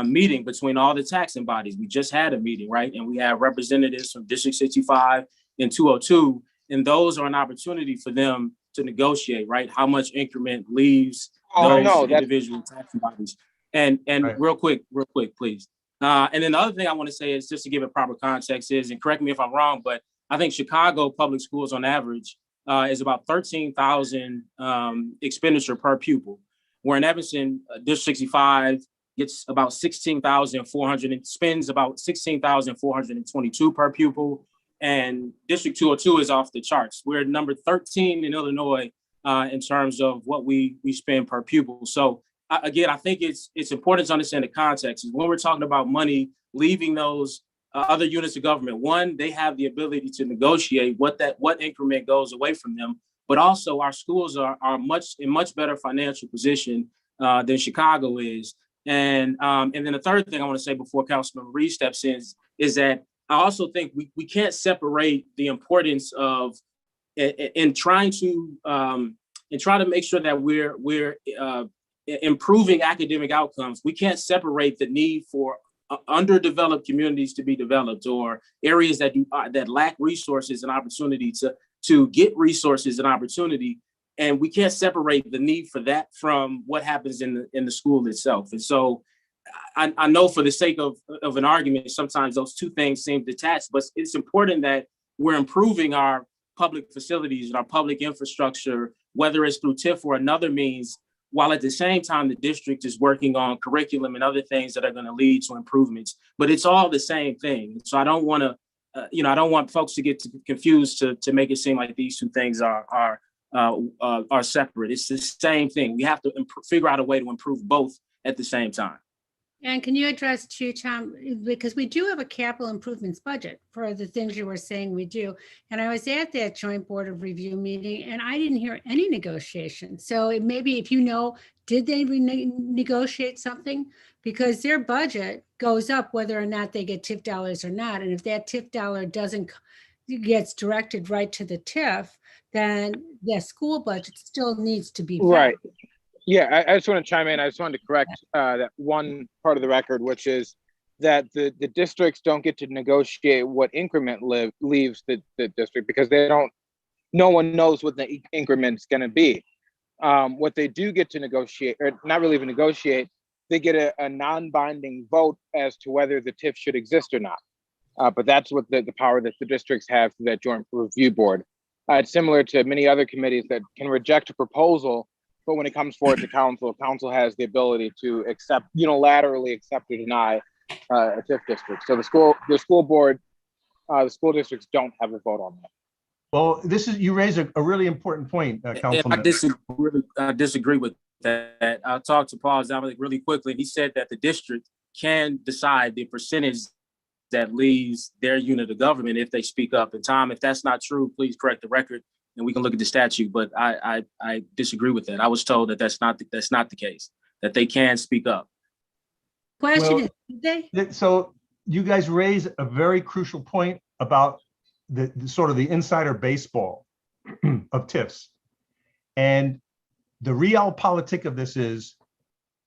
meeting between all the taxing bodies. We just had a meeting, right? And we have representatives from District 65 and 202, and those are an opportunity for them to negotiate, right? How much increment leaves those individual taxing bodies. And right. real quick, please. And then the other thing I want to say is, just to give it proper context, is, and correct me if I'm wrong, but I think Chicago public schools on average is about $13,000 expenditure per pupil, where in Evanston, District 65 gets about 16,400 and spends about 16,422 per pupil. And District 202 is off the charts. We're number 13 in Illinois in terms of what we spend per pupil. So again, I think it's important to understand the context. When we're talking about money leaving those other units of government, one, they have the ability to negotiate what increment goes away from them, but also our schools are in much better financial position than Chicago is. And then the third thing I want to say before Councilman Reed steps in is that I also think we can't separate the importance of in trying to make sure that we're improving academic outcomes. We can't separate the need for underdeveloped communities to be developed, or areas that lack resources and opportunity to get resources and opportunity. And we can't separate the need for that from what happens in the school itself. And so I know, for the sake of an argument, sometimes those two things seem detached, but it's important that we're improving our public facilities and our public infrastructure, whether it's through TIF or another means, while at the same time the district is working on curriculum and other things that are going to lead to improvements. But it's all the same thing. So I don't want to, I don't want folks to get confused to make it seem like these two things are separate. It's the same thing. We have to figure out a way to improve both at the same time. And can you address too, Tom, because we do have a capital improvements budget for the things you were saying we do. And I was at that joint board of review meeting and I didn't hear any negotiation. So maybe if did they negotiate something? Because their budget goes up whether or not they get TIF dollars or not. And if that TIF dollar gets directed right to the TIF, then the school budget still needs to be right. Yeah, I just want to chime in. I just wanted to correct that one part of the record, which is that the districts don't get to negotiate what increment leaves the district, because no one knows what the increment is going to be. What they do get to negotiate, or not really even negotiate, they get a non-binding vote as to whether the TIF should exist or not. But that's what the power that the districts have through that joint review board. It's similar to many other committees that can reject a proposal, but when it comes forward to council, council has the ability to unilaterally accept or deny a TIF district. So the school board, the school districts don't have a vote on that. Well, you raise a really important point, Councilman. I disagree with that. I talked to Paul Zamalek really quickly. He said that the district can decide the percentage that leaves their unit of government if they speak up. And Tom, if that's not true, please correct the record and we can look at the statute. But I disagree with that. I was told that that's not the case, that they can speak up. Question is, do they? So you guys raise a very crucial point about the sort of the insider baseball of TIFs. And the realpolitik of this is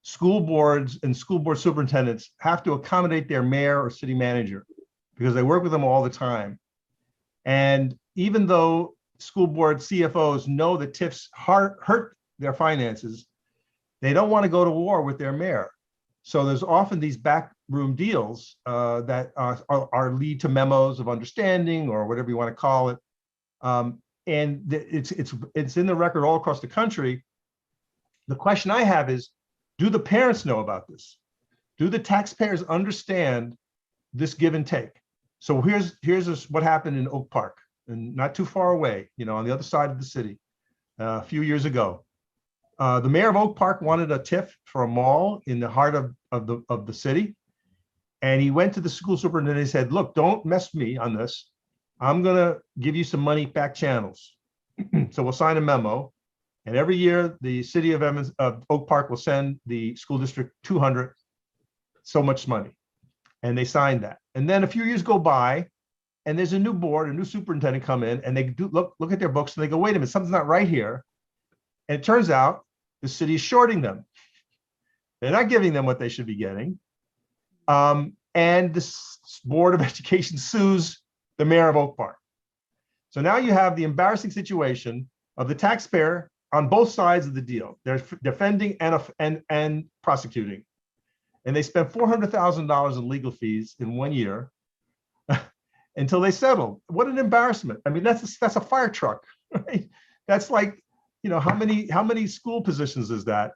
school boards and school board superintendents have to accommodate their mayor or city manager because they work with them all the time. And even though school board CFOs know that TIFs hurt their finances, they don't want to go to war with their mayor. So there's often these backroom deals that are lead to memos of understanding or whatever you want to call it. And it's in the record all across the country. The question I have is, do the parents know about this? Do the taxpayers understand this give and take? So here's what happened in Oak Park, and not too far away, on the other side of the city, a few years ago. The mayor of Oak Park wanted a TIF for a mall in the heart of the city, and he went to the school superintendent and said, "Look, don't mess me on this. I'm gonna give you some money back channels." So we'll sign a memo. And every year, the city of Oak Park will send the school district 200 so much money. And they signed that. And then a few years go by, and there's a new board, a new superintendent come in, and they do look at their books, and they go, "Wait a minute, something's not right here." And it turns out the city is shorting them. They're not giving them what they should be getting. And the Board of Education sues the mayor of Oak Park. So now you have the embarrassing situation of the taxpayer on both sides of the deal. They're defending and prosecuting. And they spent $400,000 in legal fees in 1 year until they settled. What an embarrassment. I mean, that's a fire truck, right? That's like, how many school positions is that?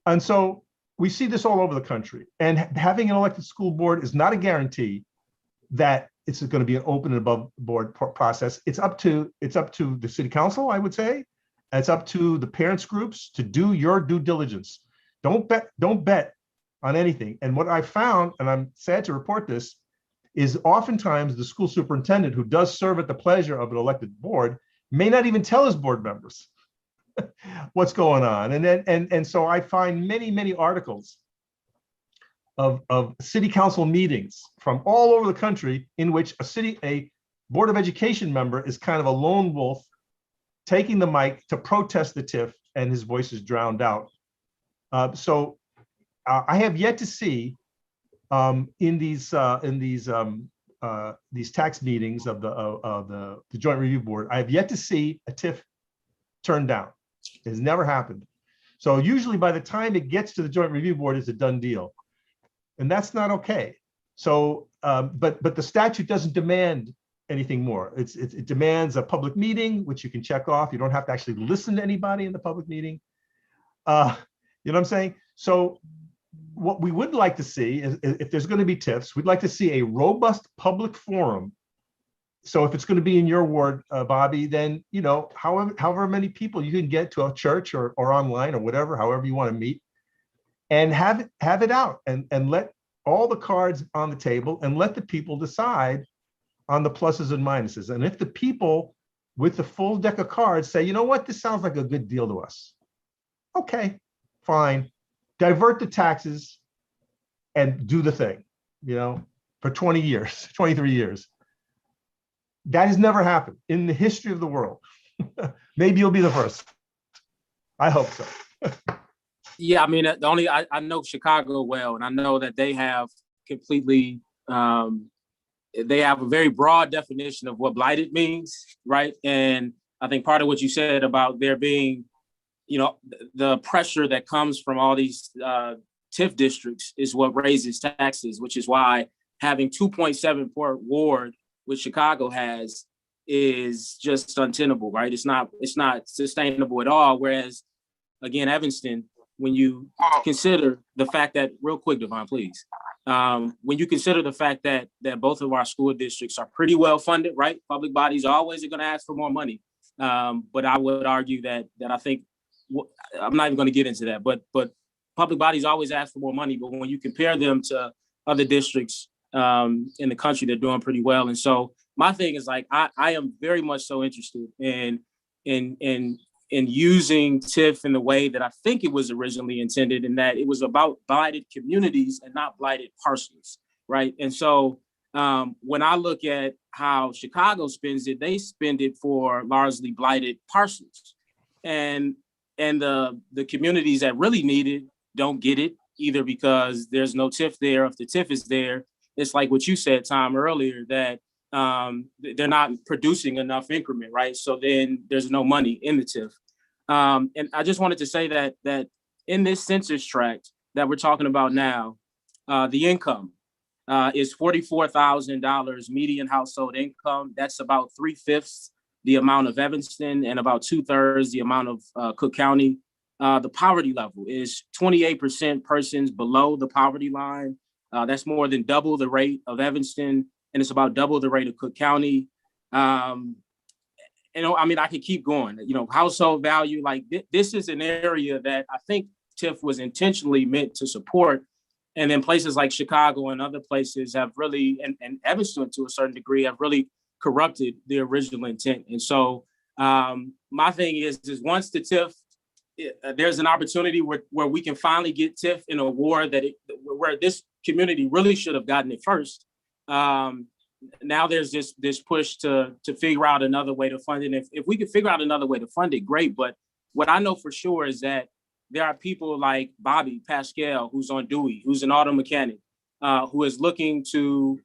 And so we see this all over the country. And having an elected school board is not a guarantee that it's going to be an open and above board process. It's up to the city council, I would say. It's up to the parents groups to do your due diligence. Don't bet on anything. And what I found, and I'm sad to report this, is oftentimes the school superintendent who does serve at the pleasure of an elected board may not even tell his board members what's going on. And so I find many articles of city council meetings from all over the country in which a Board of Education member is kind of a lone wolf taking the mic to protest the TIF, and his voice is drowned out. So I have yet to see in these tax meetings of the Joint Review Board, I have yet to see a TIF turned down. It has never happened. So usually by the time it gets to the Joint Review Board, it's a done deal, and that's not okay. So, but the statute doesn't demand anything more. It demands a public meeting, which you can check off. You don't have to actually listen to anybody in the public meeting. You know what I'm saying? So what we would like to see is, if there's going to be TIFs, we'd like to see a robust public forum. So if it's going to be in your ward, Bobby, then, however many people you can get to a church or online or whatever, however you want to meet, and have it out and let all the cards on the table and let the people decide on the pluses and minuses. And if the people with the full deck of cards say, "You know what, this sounds like a good deal to us," okay, fine. Divert the taxes and do the thing, for 20 years, 23 years. That has never happened in the history of the world. Maybe you'll be the first. I hope so. Yeah, I mean, I know Chicago well, and I know that they have completely, they have a very broad definition of what blighted means, right? And I think part of what you said about there being, the pressure that comes from all these TIF districts is what raises taxes, which is why having 2.7 per ward, which Chicago has, is just untenable, right? It's not sustainable at all. Whereas, again, Evanston, when you consider the fact that, real quick, Devon, please, when you consider the fact that both of our school districts are pretty well funded, right? Public bodies always are going to ask for more money, but I would argue that I think, I'm not even going to get into that, but public bodies always ask for more money. But when you compare them to other districts in the country, they're doing pretty well. And so my thing is, like, I am very much so interested in using TIF in the way that I think it was originally intended, in that it was about blighted communities and not blighted parcels, right? And so when I look at how Chicago spends it, they spend it for largely blighted parcels. And the communities that really need it don't get it, either because there's no TIF there. If the TIF is there, it's like what you said, Tom, earlier, that they're not producing enough increment, right? So then there's no money in the TIF. And I just wanted to say that in this census tract that we're talking about now, the income is $44,000 median household income. That's about 3/5 the amount of Evanston and about 2/3 the amount of Cook County. The poverty level is 28% persons below the poverty line. That's more than double the rate of Evanston, and it's about double the rate of Cook County. I mean, I could keep going. Household value, like this is an area that I think TIF was intentionally meant to support. And then places like Chicago and other places have really, and Evanston to a certain degree, have really corrupted the original intent. And so my thing is once the TIF, there's an opportunity where we can finally get TIF in a war where this community really should have gotten it first. Now there's this push to figure out another way to fund it. If we could figure out another way to fund it, great. But what I know for sure is that there are people like Bobby Pascal, who's on Dewey, who's an auto mechanic, who is looking to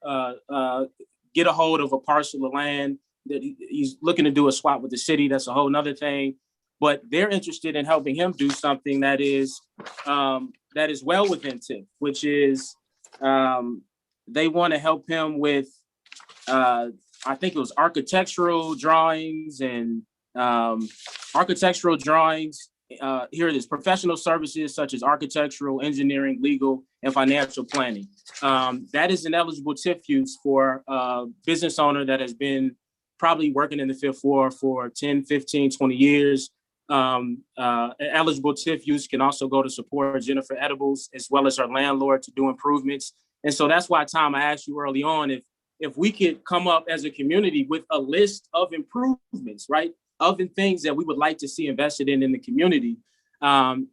get a hold of a parcel of land that he's looking to do a swap with the city. That's a whole nother thing. But they're interested in helping him do something that is well within TIF, which is they want to help him with, I think it was architectural drawings. Here it is: professional services such as architectural, engineering, legal, and financial planning. That is an eligible TIF use for a business owner that has been probably working in the Fifth Ward for 10, 15, 20 years. Eligible TIF use can also go to support Jennifer Edibles, as well as her landlord, to do improvements. And so that's why, Tom, I asked you early on if we could come up as a community with a list of improvements, right, of the things that we would like to see invested in the community.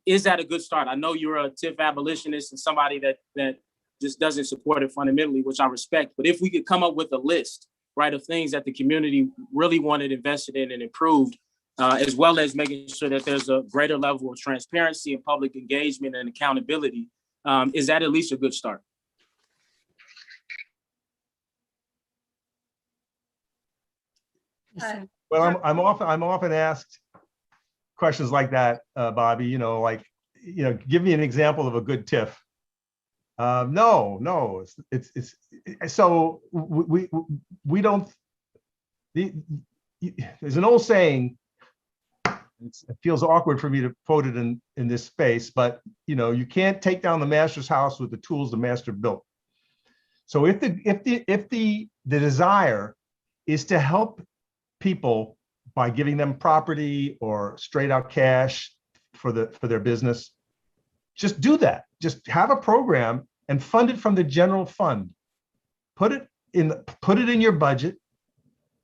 Is that a good start? I know you're a TIF abolitionist and somebody that just doesn't support it fundamentally, which I respect. But if we could come up with a list, right, of things that the community really wanted invested in and improved, as well as making sure that there's a greater level of transparency and public engagement and accountability, is that at least a good start? Well, I'm often asked questions like that, Bobby. Give me an example of a good TIF. No, it's so we don't. There's an old saying. It feels awkward for me to quote it in this space, but you can't take down the master's house with the tools the master built. So if the desire is to help people by giving them property or straight out cash for their business, just do that. Just have a program and fund it from the general fund. Put it in your budget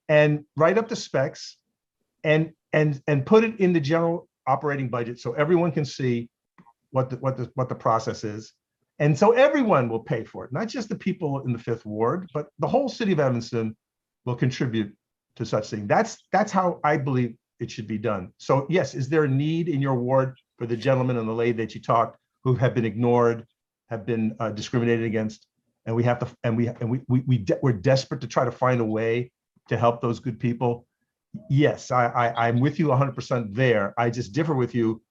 and write up the specs and put it in the general operating budget so everyone can see what the process is. And so everyone will pay for it, not just the people in the Fifth Ward, but the whole city of Evanston will contribute to such thing. That's how I believe it should be done. So yes, is there a need in your ward for the gentleman and the lady that you talked who have been ignored, have been discriminated against, and we're desperate to try to find a way to help those good people? Yes, I'm with you 100% there. I just differ with you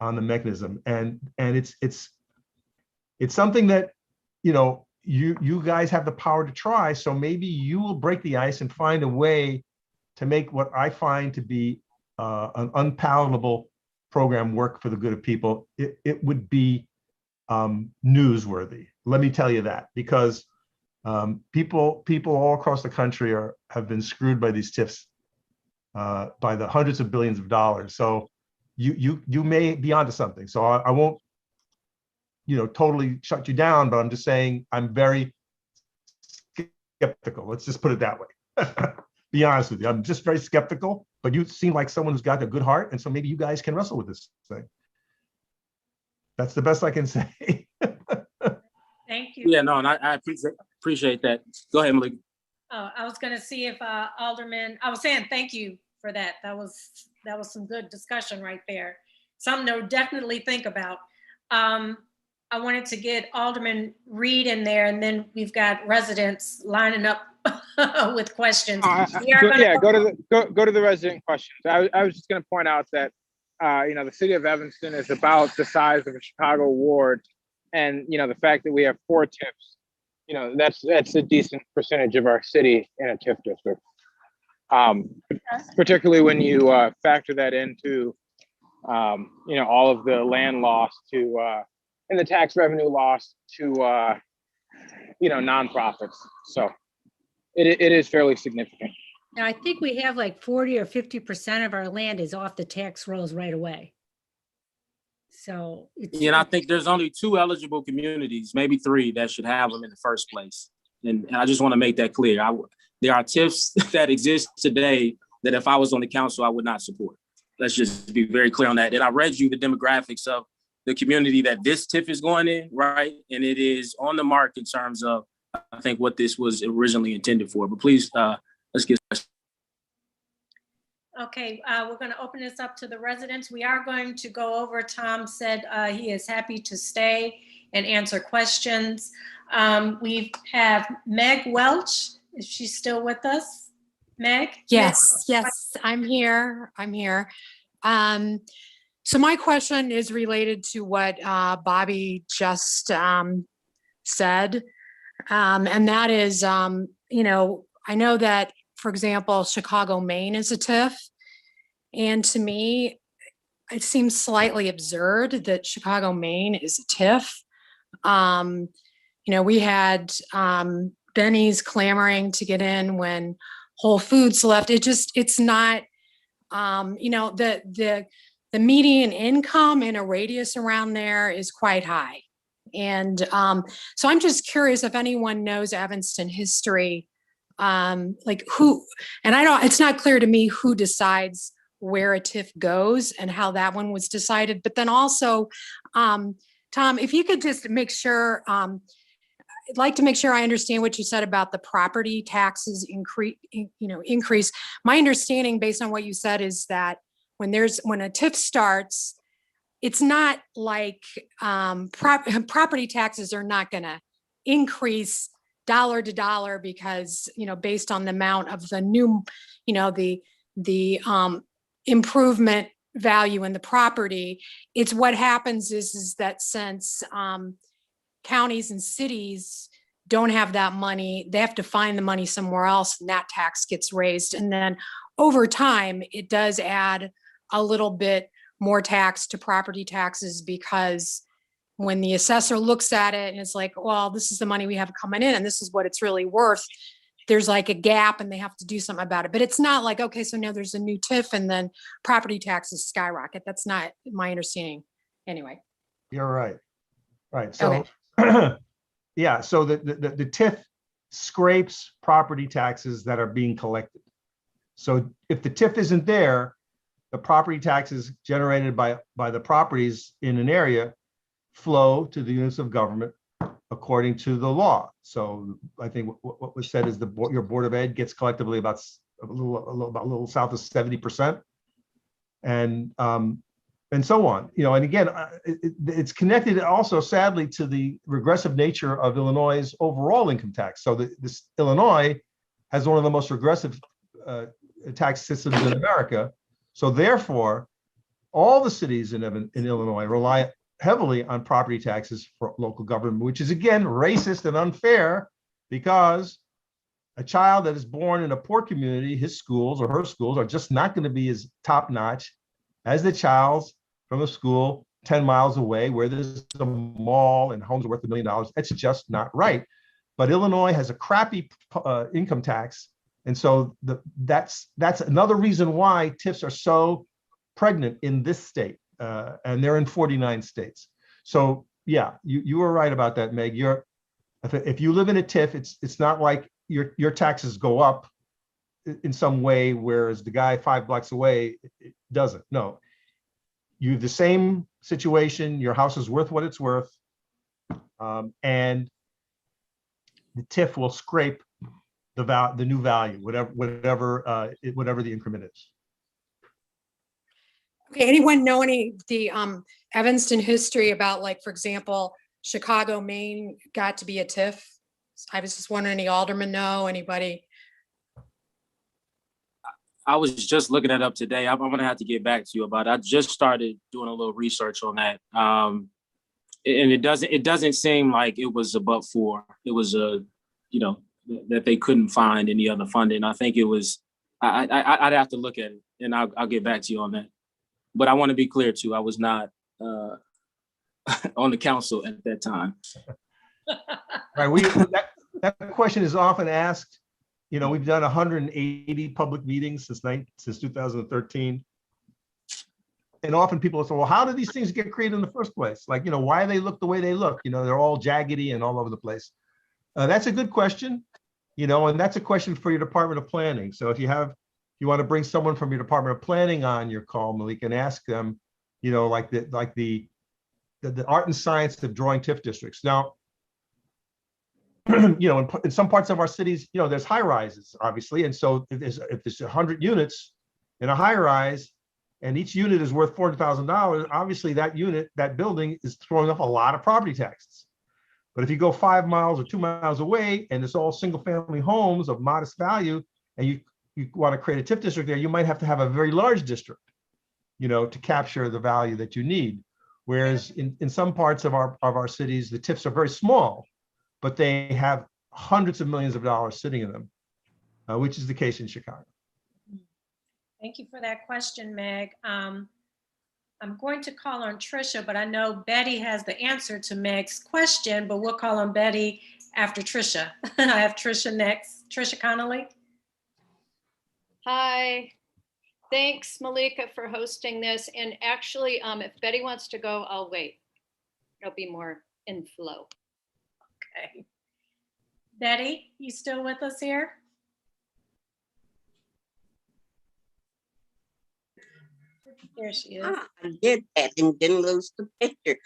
on the mechanism, and it's something that you guys have the power to try. So maybe you will break the ice and find a way to make what I find to be an unpalatable program work for the good of people. It would be newsworthy. Let me tell you that, because people all across the country have been screwed by these TIFs by the hundreds of billions of dollars. So you may be onto something. So I won't, totally shut you down, but I'm just saying I'm very skeptical. Let's just put it that way. Be honest with you. I'm just very skeptical, but you seem like someone who's got a good heart. And so maybe you guys can wrestle with this thing. That's the best I can say. Thank you. Yeah, no, and I appreciate that. Go ahead, Malik. I was going to see if Alderman, I was saying thank you for that. That was some good discussion right there. Something to definitely think about. I wanted to get Alderman Reed in there, and then we've got residents lining up with questions. Go to the resident questions. I was just going to point out that the city of Evanston is about the size of a Chicago ward, and the fact that we have 4 TIFs, that's a decent percentage of our city in a TIF district. Particularly when you factor that into all of the land loss to and the tax revenue loss to nonprofits. So it is fairly significant. Now, I think we have like 40 or 50% of our land is off the tax rolls right away. So and I think there's only 2 eligible communities, maybe 3, that should have them in the first place. And I just want to make that clear. There are TIFs that exist today that if I was on the council, I would not support. Let's just be very clear on that. And I read you the demographics of the community that this TIF is going in, right? And it is on the mark in terms of, I think, what this was originally intended for. But please, let's get started. Okay, we're going to open this up to the residents. We are going to go over. Tom said he is happy to stay and answer questions. We have Meg Welch. Is she still with us? Meg? Yes, I'm here. So my question is related to what Bobby just said. And that is, I know that, for example, Chicago, Maine is a TIF. And to me, it seems slightly absurd that Chicago, Maine is a TIF. We had Benny's clamoring to get in when Whole Foods left. It's not, the median income in a radius around there is quite high. And so I'm just curious if anyone knows Evanston history, like who, and it's not clear to me who decides where a TIF goes and how that one was decided. But then also, Tom, if you could just make sure, I'd like to make sure I understand what you said about the property taxes increase. My understanding based on what you said is that when a TIF starts, it's not like property taxes are not going to increase dollar to dollar because, based on the amount of the new, the improvement value in the property. It's what happens is that since counties and cities don't have that money, they have to find the money somewhere else, and that tax gets raised. And then over time, it does add a little bit more tax to property taxes, because when the assessor looks at it and it's like, well, this is the money we have coming in and this is what it's really worth, there's like a gap and they have to do something about it. But it's not like, okay, so now there's a new TIF and then property taxes skyrocket. That's not my understanding anyway. You're right. Right. So, Okay. yeah, so the TIF scrapes property taxes that are being collected. So if the TIF isn't there, the property taxes generated by the properties in an area flow to the units of government according to the law. So I think what was said is your Board of Ed gets collectively about a little south of 70%, and so on. And again, it's connected also, sadly, to the regressive nature of Illinois' overall income tax. So this Illinois has one of the most regressive tax systems in America. So therefore, all the cities in Illinois rely heavily on property taxes for local government, which is again racist and unfair, because a child that is born in a poor community, his schools or her schools are just not going to be as top notch as the child's from a school 10 miles away where there's a mall and homes are worth $1 million. It's just not right. But Illinois has a crappy income tax. And so that's another reason why TIFs are so pregnant in this state. And they're in 49 states. So yeah, you were right about that, Meg. If you live in a TIF, it's not like your taxes go up in some way, whereas the guy 5 blocks away, it doesn't. No, you have the same situation. Your house is worth what it's worth, and the TIF will scrape the new value, whatever the increment is. Okay, anyone know the Evanston history about, like, for example, Chicago, Maine got to be a TIF? I was just wondering, any aldermen know, anybody? I was just looking that up today. I'm gonna have to get back to you about it. I just started doing a little research on that. And it doesn't seem like it was a but for. It was that they couldn't find any other funding. I think it was, I'd have to look at it, and I'll get back to you on that. But I want to be clear too, I was not on the council at that time. Right. That question is often asked. We've done 180 public meetings since 2013. And often people say, well, how did these things get created in the first place? Like, why they look the way they look? They're all jaggedy and all over the place. That's a good question, and that's a question for your Department of Planning. So if you want to bring someone from your Department of Planning on your call, Malik, and ask them, like the art and science of drawing TIF districts. Now, in some parts of our cities, there's high rises, obviously. And so if there's 100 units in a high rise and each unit is worth $400,000, obviously that building is throwing off a lot of property taxes. But if you go 5 miles or 2 miles away and it's all single family homes of modest value, and you want to create a TIF district there, you might have to have a very large district, to capture the value that you need. Whereas in some parts of our cities, the TIFs are very small, but they have hundreds of millions of dollars sitting in them, which is the case in Chicago. Thank you for that question, Meg. I'm going to call on Tricia, but I know Betty has the answer to Meg's question, but we'll call on Betty after Tricia. I have Tricia next. Tricia Connolly. Hi. Thanks, Malika, for hosting this. And actually, if Betty wants to go, I'll wait. It'll be more in flow. Okay. Betty, you still with us here? There she is. I did that and didn't lose the picture.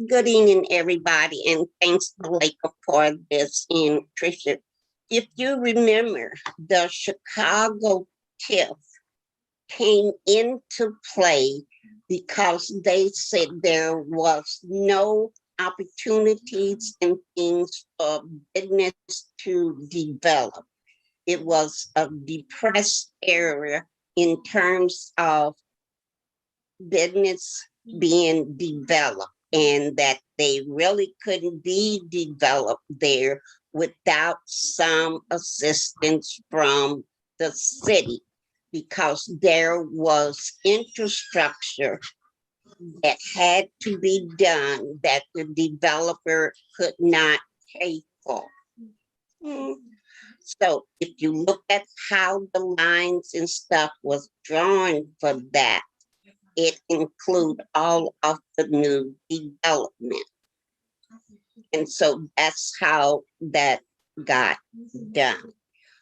Good evening, everybody, and thanks, Malika, for this. And Tricia, if you remember, the Chicago TIF came into play because they said there was no opportunities and things for business to develop. It was a depressed area in terms of business being developed, and that they really couldn't be developed there without some assistance from the city, because there was infrastructure that had to be done that the developer could not pay for. So if you look at how the lines and stuff was drawn for that, it include all of the new development. And so that's how that got done.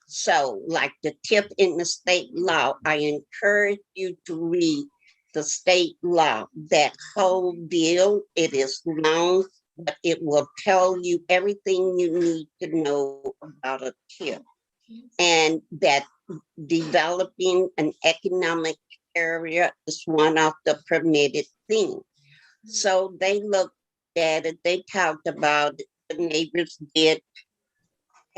So like the TIF in the state law, I encourage you to read the state law. That whole deal, it is long, but it will tell you everything you need to know about a TIF. And that developing an economic area is one of the permitted things. So they looked at it, they talked about it, the neighbors did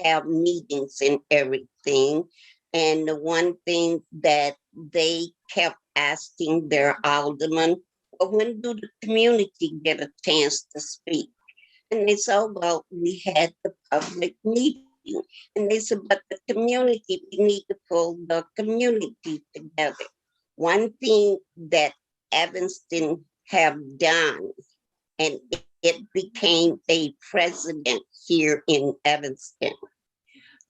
have meetings and everything. And the one thing that they kept asking their alderman Well, when do the community get a chance to speak? And they said, oh, well, we had the public meeting. And they said, but the community, we need to pull the community together. One thing that Evanston have done, and it became a precedent here in Evanston,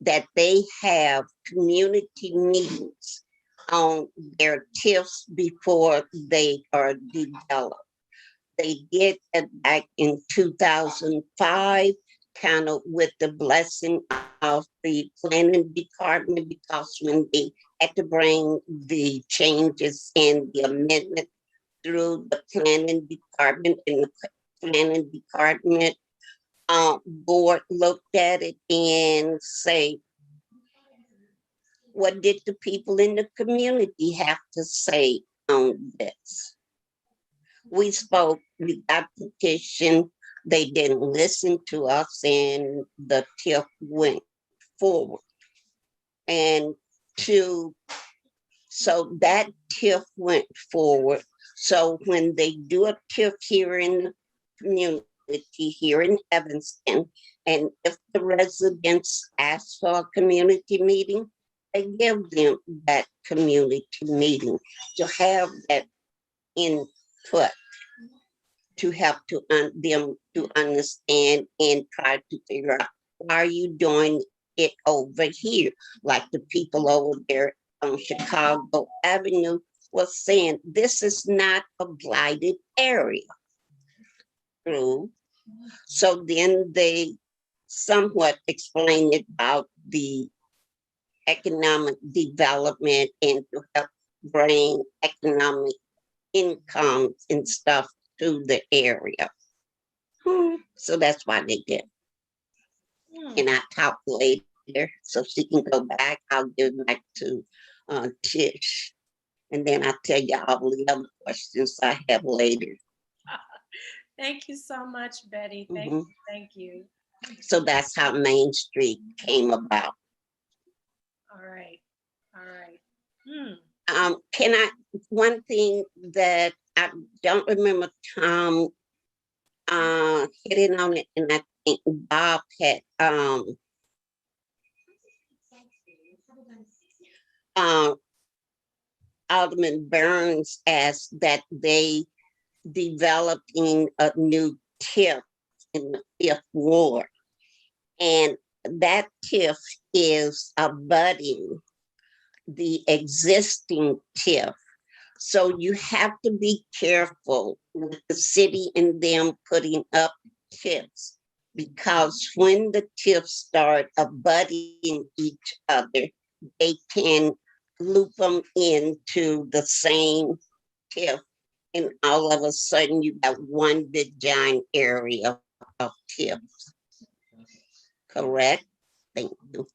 that they have community meetings on their TIFs before they are developed. They did it back in 2005, kind of with the blessing of the planning department, because when they had to bring the changes and the amendment through the planning department, and the planning department board looked at it and say, what did the people in the community have to say on this? We spoke, we got petition, they didn't listen to us, and the TIF went forward. And so that TIF went forward. So when they do a TIF here in the community, here in Evanston, and if the residents ask for a community meeting, they give them that community meeting to have that input, to help them to understand and try to figure out, why are you doing it over here? Like the people over there on Chicago Avenue was saying, this is not a blighted area. True. So then they somewhat explained about the economic development and to help bring economic incomes and stuff to the area. So that's why they did. And I talk later, so she can go back. I'll give back to Tish. And then I'll tell you all the other questions I have later. Thank you so much, Betty. Thank you. Thank you. So that's how Main Street came about. All right. All right. Can I, one thing that I don't remember Tom hitting on it, and I think Bob had Alderman Burns asked that they developing a new TIF in the 5th Ward. And that TIF is abutting the existing TIF. So you have to be careful with the city and them putting up TIFs, because when the TIFs start abutting each other, they can loop them into the same TIF. And all of a sudden you got one big giant area of TIFs. Correct? Thank you.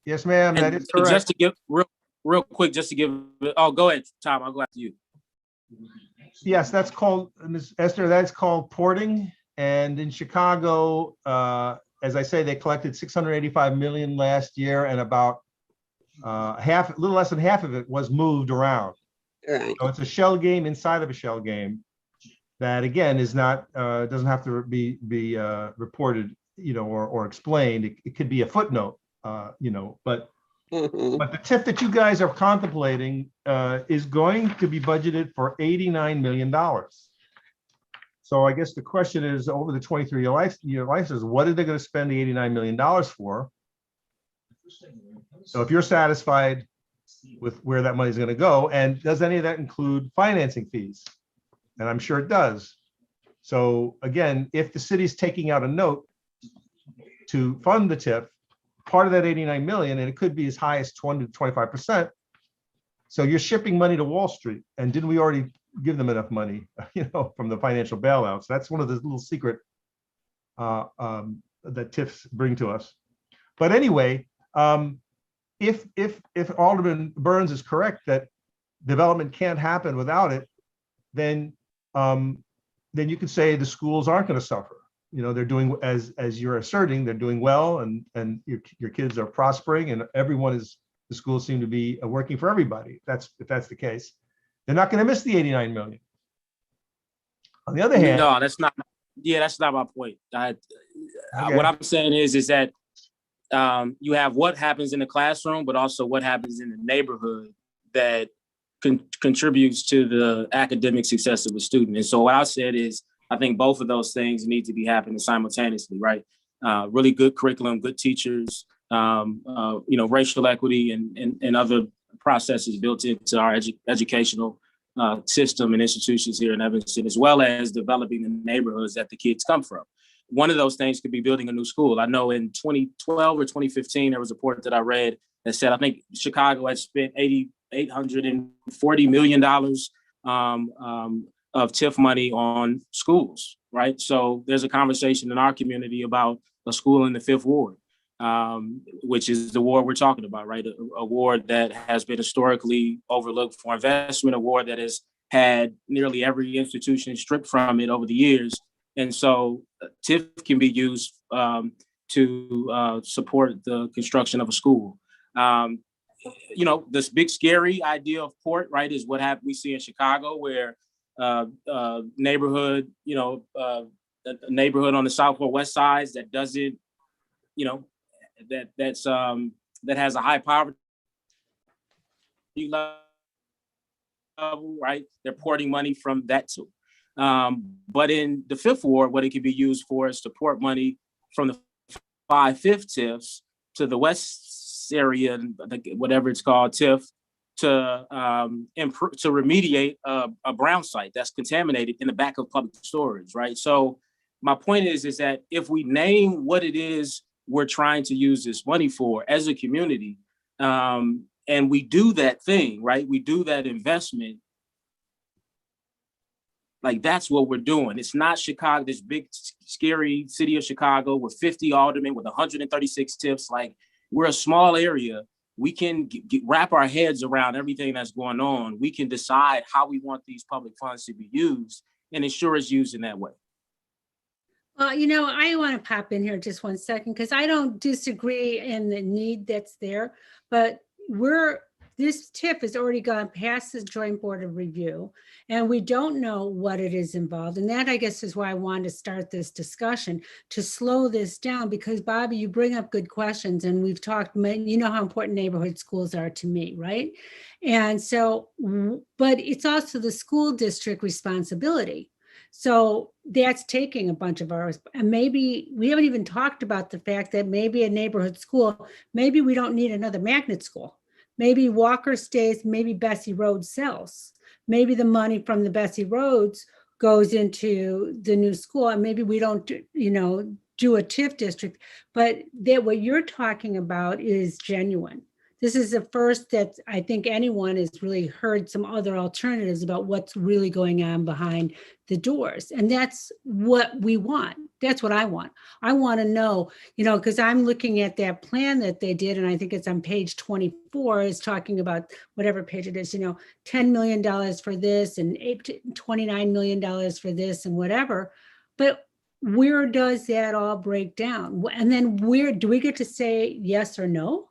Yes, ma'am, that is correct. Just to give real quick, just to give, oh, go ahead, Tom, I'll go after you. Yes, that's called, Ms. Esther, that's called porting. And in Chicago, as I say, they collected 685 million last year, and about a little less than half of it was moved around. Right. So it's a shell game inside of a shell game that, again, is not doesn't have to be reported, or explained. It could be a footnote, but the TIF that you guys are contemplating is going to be budgeted for $89 million. So I guess the question is, over the 23-year license, what are they going to spend the $89 million for? So if you're satisfied with where that money is going to go, and does any of that include financing fees? And I'm sure it does. So again, if the city's taking out a note to fund the TIF, part of that 89 million, and it could be as high as 20 to 25%. So you're shipping money to Wall Street. And didn't we already give them enough money, from the financial bailouts? That's one of the little secret that TIFs bring to us. But anyway, if Alderman Burns is correct that development can't happen without it, then you could say the schools aren't going to suffer. They're doing, as you're asserting, they're doing well, and your kids are prospering, and the schools seem to be working for everybody. If that's the case, They're not going to miss the 89 million. On the other hand, no, that's not. Yeah, that's not my point. Okay. What I'm saying is that you have what happens in the classroom, but also what happens in the neighborhood that contributes to the academic success of a student. And so what I said is, I think both of those things need to be happening simultaneously, right? Really good curriculum, good teachers, racial equity and other processes built into our educational system and institutions here in Evanston, as well as developing the neighborhoods that the kids come from. One of those things could be building a new school. I know in 2012 or 2015, there was a report that I read that said, I think Chicago had spent $840 million of TIF money on schools, right? So there's a conversation in our community about a school in the Fifth Ward, which is the ward we're talking about, right? A ward that has been historically overlooked for investment, a ward that has had nearly every institution stripped from it over the years. And so TIF can be used to support the construction of a school. This big scary idea of port, right, is what we see in Chicago, where neighborhood, a neighborhood on the south or west sides that doesn't, that has a high poverty level, right? They're porting money from that too. But in the Fifth Ward, what it could be used for is to port money from the 5/5 TIFs to the west area, whatever it's called, TIF, to remediate a brown site that's contaminated in the back of public storage, right? So my point is that if we name what it is we're trying to use this money for as a community, and we do that thing, right? We do that investment. Like, that's what we're doing. It's not Chicago, this big, scary city of Chicago with 50 aldermen, with 136 TIFs. Like, we're a small area. We can wrap our heads around everything that's going on. We can decide how we want these public funds to be used and ensure it's used in that way. I want to pop in here just 1 second, because I don't disagree in the need that's there, but this TIF has already gone past the Joint Board of Review, and we don't know what it is involved. And that, I guess, is why I wanted to start this discussion, to slow this down, because Bobby, you bring up good questions, and we've talked, you know how important neighborhood schools are to me, right? And so, but it's also the school district responsibility. So that's taking a bunch of ours. And maybe we haven't even talked about the fact that maybe a neighborhood school, maybe we don't need another magnet school. Maybe Walker stays, maybe Bessie Rhodes sells. Maybe the money from the Bessie Rhodes goes into the new school, and maybe we don't, do a TIF district, but that what you're talking about is genuine. This is the first that I think anyone has really heard some other alternatives about what's really going on behind the doors. And that's what we want. That's what I want. I want to know, because I'm looking at that plan that they did, and I think it's on page 24, is talking about whatever page it is, $10 million for this and $29 million for this and whatever. But where does that all break down? And then where do we get to say yes or no?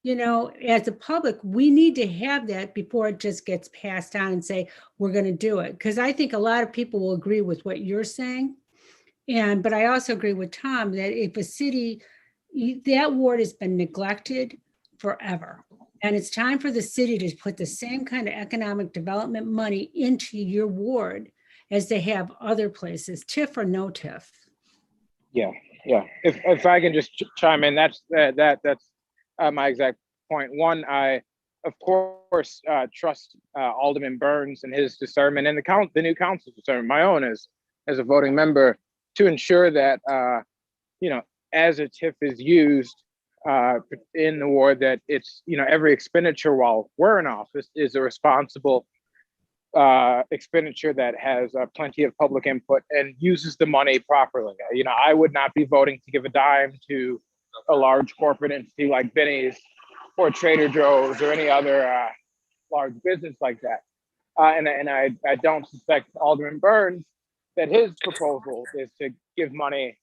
As a public, we need to have that before it just gets passed on and say, we're going to do it. Because I think a lot of people will agree with what you're saying. But I also agree with Tom that if a city, that ward has been neglected forever. And it's time for the city to put the same kind of economic development money into your ward as they have other places, TIF or no TIF. Yeah. If I can just chime in, that's my exact point. One, I, of course, trust Alderman Burns and his discernment, and the new council's discernment, my own as a voting member, to ensure that, as a TIF is used in the ward, that it's, every expenditure while we're in office is a responsible expenditure that has plenty of public input and uses the money properly. I would not be voting to give a dime to a large corporate entity like Benny's or Trader Joe's or any other large business like that. And I don't suspect Alderman Burns that his proposal is to give money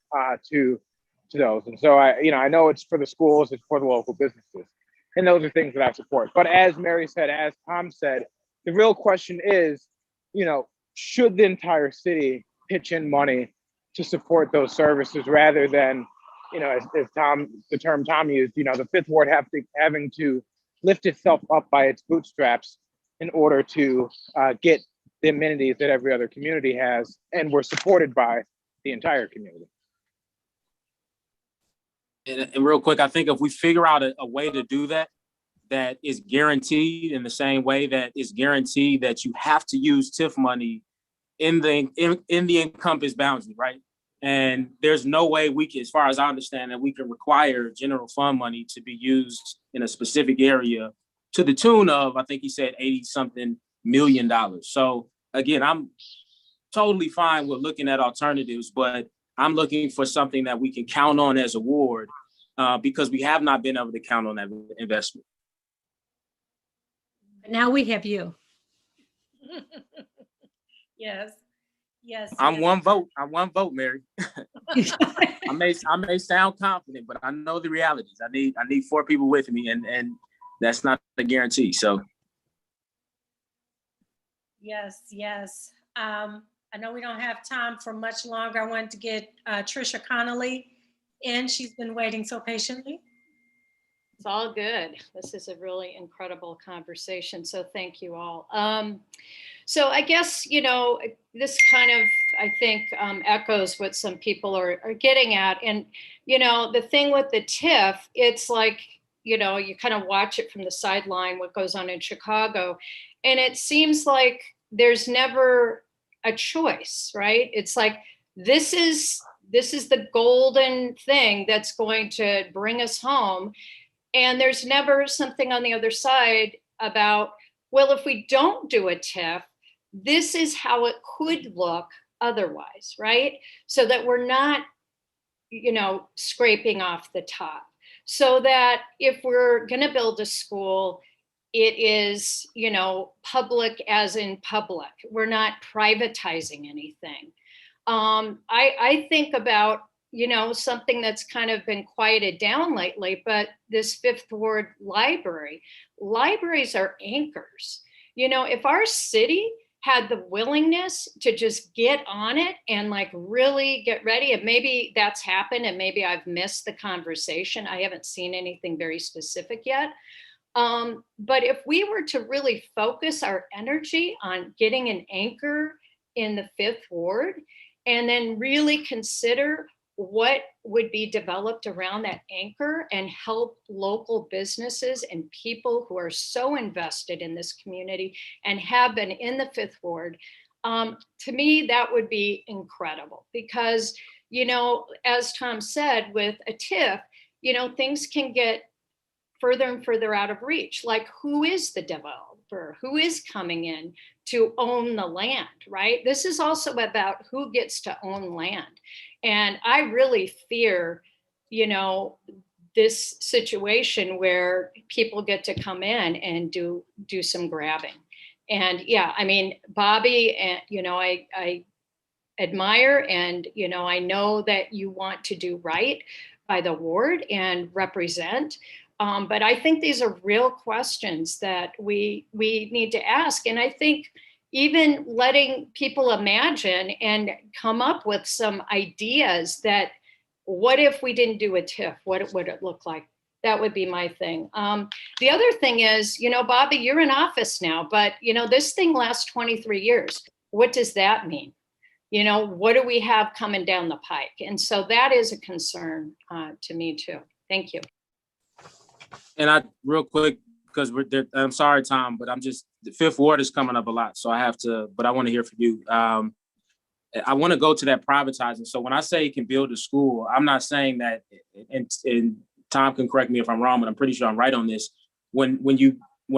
to those. And so I know it's for the schools, it's for the local businesses, and those are things that I support. But as Mary said, as Tom said, The real question is, should the entire city pitch in money to support those services rather than, as the term Tom used, the Fifth Ward having to lift itself up by its bootstraps in order to get the amenities that every other community has, and we're supported by the entire community. And real quick, I think if we figure out a way to do that, that is guaranteed in the same way that it's guaranteed that you have to use TIF money in the encompass boundary, right? And there's no way we can, as far as I understand, that we can require general fund money to be used in a specific area to the tune of, I think he said, $80-something million. So again, I'm totally fine with looking at alternatives, but I'm looking for something that we can count on as a ward because we have not been able to count on that investment. But now we have you. Yes. I'm one vote. Mary. I may sound confident, but I know the realities. I need 4 people with me, and that's not a guarantee. So Yes. I know we don't have time for much longer. I wanted to get Trisha Connolly in. She's been waiting so patiently. It's all good. This is a really incredible conversation. So thank you all. So I guess, this kind of, I think, echoes what some people are getting at. And, the thing with the TIF, it's like, you kind of watch it from the sideline, what goes on in Chicago. And it seems like there's never a choice, right? It's like, this is the golden thing that's going to bring us home. And there's never something on the other side about, well, if we don't do a TIF, this is how it could look otherwise, right? So that we're not, scraping off the top. So that if we're going to build a school, it is, public as in public. We're not privatizing anything. I think about, something that's kind of been quieted down lately, but this Fifth Ward library. Libraries are anchors. If our city had the willingness to just get on it and like really get ready, and maybe that's happened and maybe I've missed the conversation. I haven't seen anything very specific yet. But if we were to really focus our energy on getting an anchor in the Fifth Ward, and then really consider what would be developed around that anchor and help local businesses and people who are so invested in this community and have been in the Fifth Ward, to me, that would be incredible because, as Tom said, with a TIF, things can get further and further out of reach. Like, who is the developer? Who is coming in to own the land, right? This is also about who gets to own land. And I really fear, this situation where people get to come in and do some grabbing. And yeah, I mean, Bobby, and I admire, and I know that you want to do right by the ward and represent. But I think these are real questions that we need to ask. And I think even letting people imagine and come up with some ideas that, what if we didn't do a TIF? What would it look like? That would be my thing. The other thing is, Bobby, you're in office now, but this thing lasts 23 years. What does that mean? What do we have coming down the pike? And so that is a concern to me too. Thank you. And real quick, because I'm sorry, Tom, but the Fifth Ward is coming up a lot. So I have to, but I want to hear from you. I want to go to that privatizing. So when I say it can build a school, I'm not saying that, and Tom can correct me if I'm wrong, but I'm pretty sure I'm right on this. When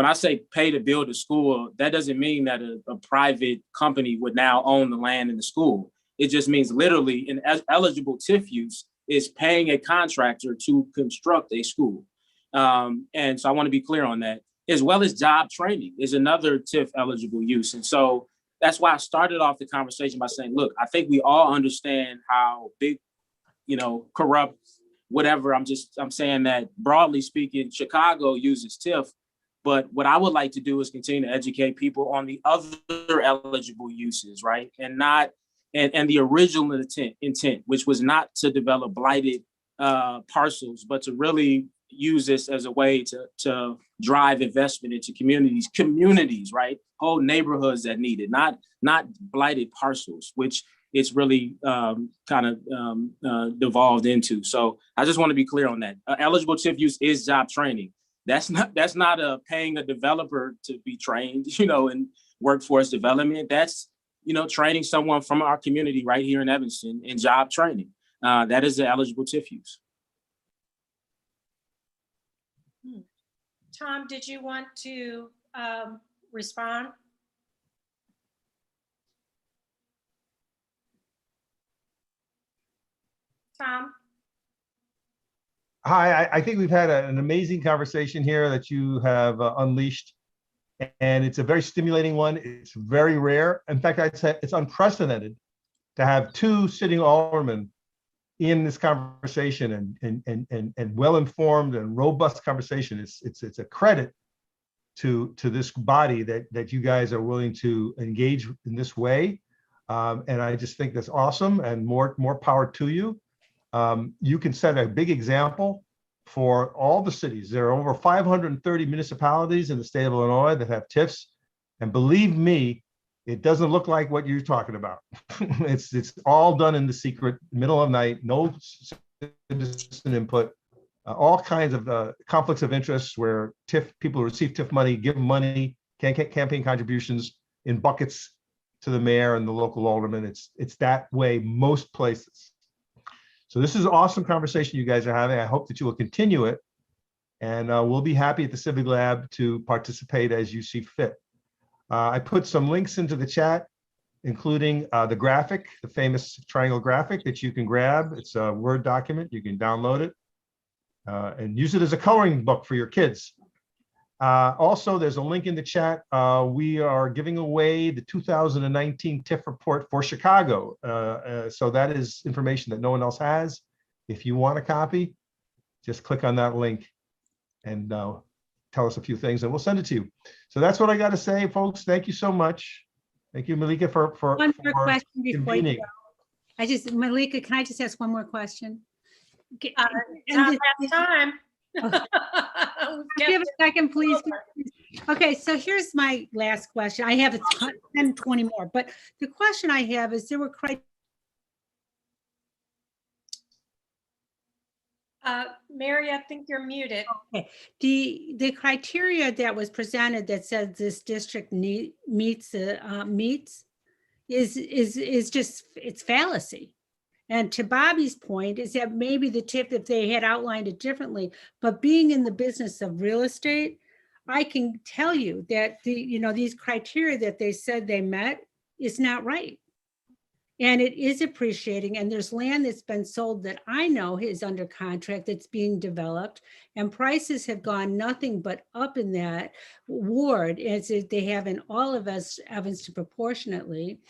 I say pay to build a school, that doesn't mean that a private company would now own the land in the school. It just means literally an eligible TIF use is paying a contractor to construct a school. And so I want to be clear on that, as well as job training is another TIF eligible use. And so that's why I started off the conversation by saying, look, I think we all understand how big, corrupt, whatever. I'm saying that broadly speaking, Chicago uses TIF But what I would like to do is continue to educate people on the other eligible uses, right? And not and the original intent, which was not to develop blighted parcels, but to really use this as a way to drive investment into communities, right? Whole neighborhoods that need it, not blighted parcels, which it's really devolved into. So I just want to be clear on that. Eligible TIF use is job training. That's not paying a developer to be trained, in workforce development. That's, training someone from our community right here in Evanston in job training. That is the eligible TIF use. Tom, did you want to respond? Tom? Hi, I think we've had an amazing conversation here that you have unleashed, and it's a very stimulating one. It's very rare. In fact, I'd say it's unprecedented to have two sitting aldermen in this conversation and well-informed and robust conversation. It's a credit to this body that you guys are willing to engage in this way. And I just think that's awesome, and more power to you. You can set a big example for all the cities. There are over 530 municipalities in the state of Illinois that have TIFs. And believe me, it doesn't look like what you're talking about. It's all done in the secret, middle of night, no citizen input, all kinds of conflicts of interest where people who receive TIF money give money, campaign contributions in buckets to the mayor and the local alderman. It's that way most places. So this is an awesome conversation you guys are having. I hope that you will continue it, and we'll be happy at the Civic Lab to participate as you see fit. I put some links into the chat, including the graphic, the famous triangle graphic that you can grab. It's a Word document. You can download it and use it as a coloring book for your kids. Also, there's a link in the chat. We are giving away the 2019 TIF report for Chicago. So that is information that no one else has. If you want a copy, just click on that link and tell us a few things and we'll send it to you. So that's what I got to say, folks. Thank you so much. Thank you, Malika, for one more question before you convening. go. Malika, can I just ask one more question? Time. Give a second, please. Okay, so here's my last question. I have 10, 20 more, but the question I have is there were criteria. Mary, I think you're muted. Okay, the criteria that was presented that said this district meets is just, it's fallacy. And to Bobby's point is that maybe the TIF, if they had outlined it differently, but being in the business of real estate, I can tell you that these criteria that they said they met is not right. And it is appreciating, and there's land that's been sold that I know is under contract that's being developed, and prices have gone nothing but up in that ward as they have in all of Evanston proportionately.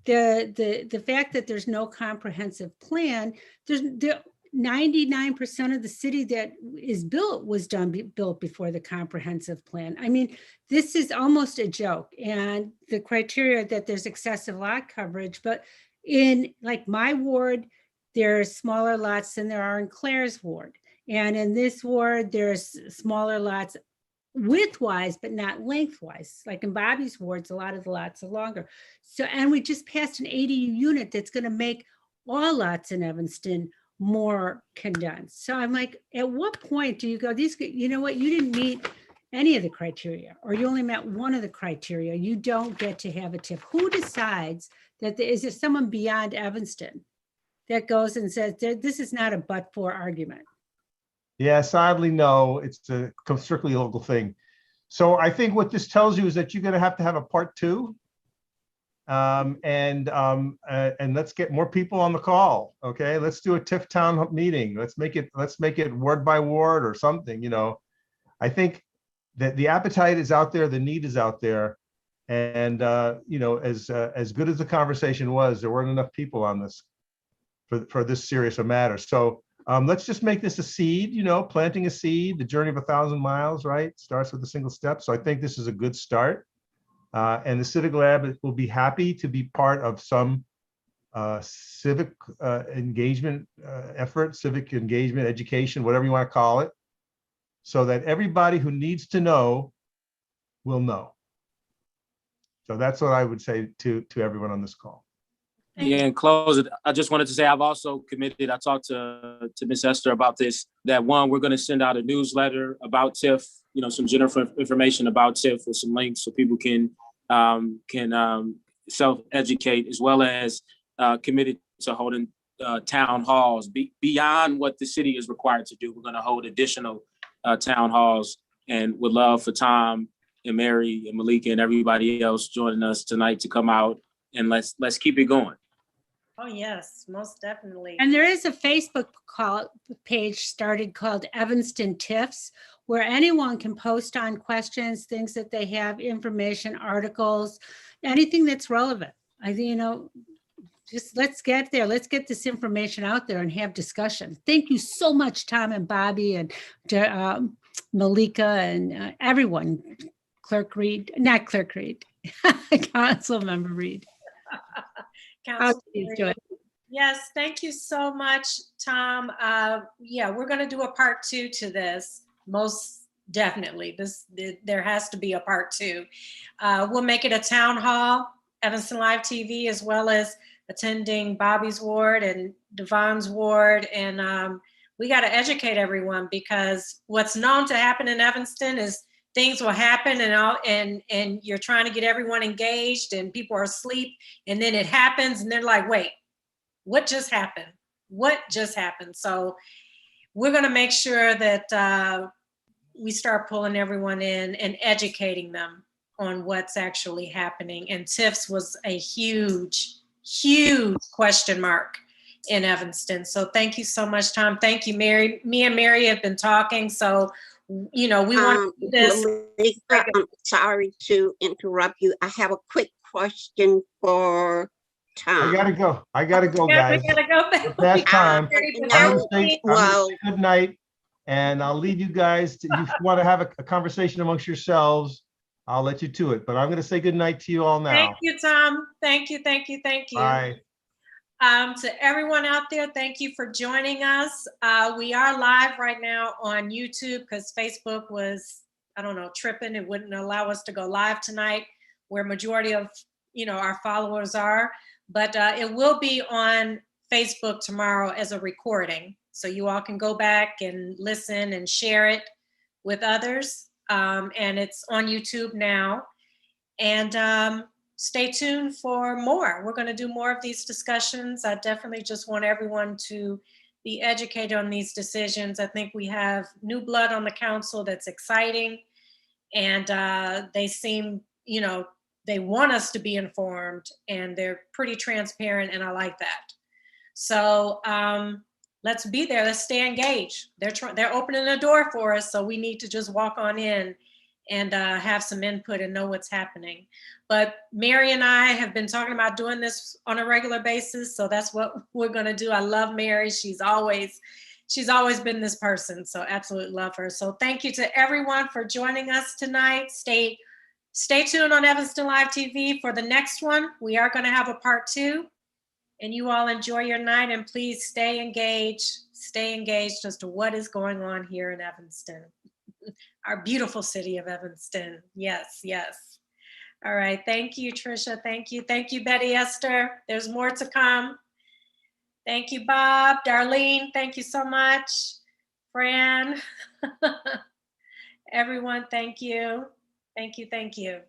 The fact that there's no comprehensive plan, there's 99% of the city that is built was built before the comprehensive plan. I mean, this is almost a joke. And the criteria that there's excessive lot coverage, but in like my ward, there are smaller lots than there are in Claire's ward. And in this ward, there's smaller lots width-wise, but not lengthwise. Like in Bobby's wards, a lot of the lots are longer. So, and we just passed an ADU unit that's going to make all lots in Evanston more condensed. So I'm like, at what point do you go, you know what, you didn't meet any of the criteria, or you only met one of the criteria, you don't get to have a TIF. Who decides that is there someone beyond Evanston that goes and says, this is not a but-for argument? Yeah, sadly, no, it's a strictly local thing. So I think what this tells you is that you're going to have a part two. And let's get more people on the call. Okay, let's do a TIF town meeting. Let's make it ward by ward or something. I think that the appetite is out there, the need is out there, and as good as the conversation was, there weren't enough people on this for this serious a matter. So Let's just make this a seed, planting a seed. The journey of 1,000 miles, right? Starts with a single step. So I think this is a good start. And the Civic Lab will be happy to be part of some civic engagement effort, civic engagement, education, whatever you want to call it, so that everybody who needs to know will know. So that's what I would say to everyone on this call. Yeah, and close it. I just wanted to say I've also committed. I talked to Miss Esther about this. That one, we're going to send out a newsletter about TIF. Some general information about TIF with some links so people can self-educate, as well as committed to holding town halls beyond what the city is required to do. We're going to hold additional town halls, and would love for Tom and Mary and Malika and everybody else joining us tonight to come out and let's keep it going. Oh, yes, most definitely. And there is a Facebook page started called Evanston TIFs, where anyone can post on questions, things that they have, information, articles, anything that's relevant. I think, just let's get there. Let's get this information out there and have discussion. Thank you so much, Tom and Bobby and Malika and everyone. Clerk Reed, not Clerk Reed, Council Member Reed. Yes, thank you so much, Tom. Yeah, we're going to do a part 2 to this, most definitely. There has to be a part 2. We'll make it a town hall, Evanston Live TV, as well as attending Bobby's ward and Devon's ward. And we got to educate everyone, because what's known to happen in Evanston is things will happen and you're trying to get everyone engaged and people are asleep, and then it happens and they're like, wait, what just happened? What just happened? So we're going to make sure that we start pulling everyone in and educating them on what's actually happening. And TIFs was a huge, huge question mark in Evanston. So thank you so much, Tom. Thank you, Mary. Me and Mary have been talking. So, we want to do this. Malika, I'm sorry to interrupt you. I have a quick question for Tom. I gotta go, guys. We gotta go. Past time. I'm gonna say Well, good night, and I'll leave you guys. If you want to have a conversation amongst yourselves, I'll let you to it. But I'm gonna say good night to you all now. Thank you, Tom. Thank you. Bye. To everyone out there, thank you for joining us. We are live right now on YouTube because Facebook was, tripping. It wouldn't allow us to go live tonight, where majority of, our followers are. But it will be on Facebook tomorrow as a recording. So you all can go back and listen and share it with others. And it's on YouTube now. And stay tuned for more. We're going to do more of these discussions. I definitely just want everyone to be educated on these decisions. I think we have new blood on the council that's exciting. And they seem, they want us to be informed, and they're pretty transparent, and I like that. So let's be there. Let's stay engaged. They're opening the door for us, so we need to just walk on in and have some input and know what's happening. But Mary and I have been talking about doing this on a regular basis, so that's what we're gonna do. I love Mary. She's always been this person, so absolutely love her. So thank you to everyone for joining us tonight. Stay tuned on Evanston Live TV for the next one. We are gonna have a part 2, and you all enjoy your night, and please stay engaged as to what is going on here in Evanston. Our beautiful city of Evanston. Yes, yes. All right. Thank you, Trisha. Thank you. Thank you, Betty Esther. There's more to come. Thank you, Bob. Darlene, thank you so much. Fran. Everyone, thank you. Thank you. Thank you.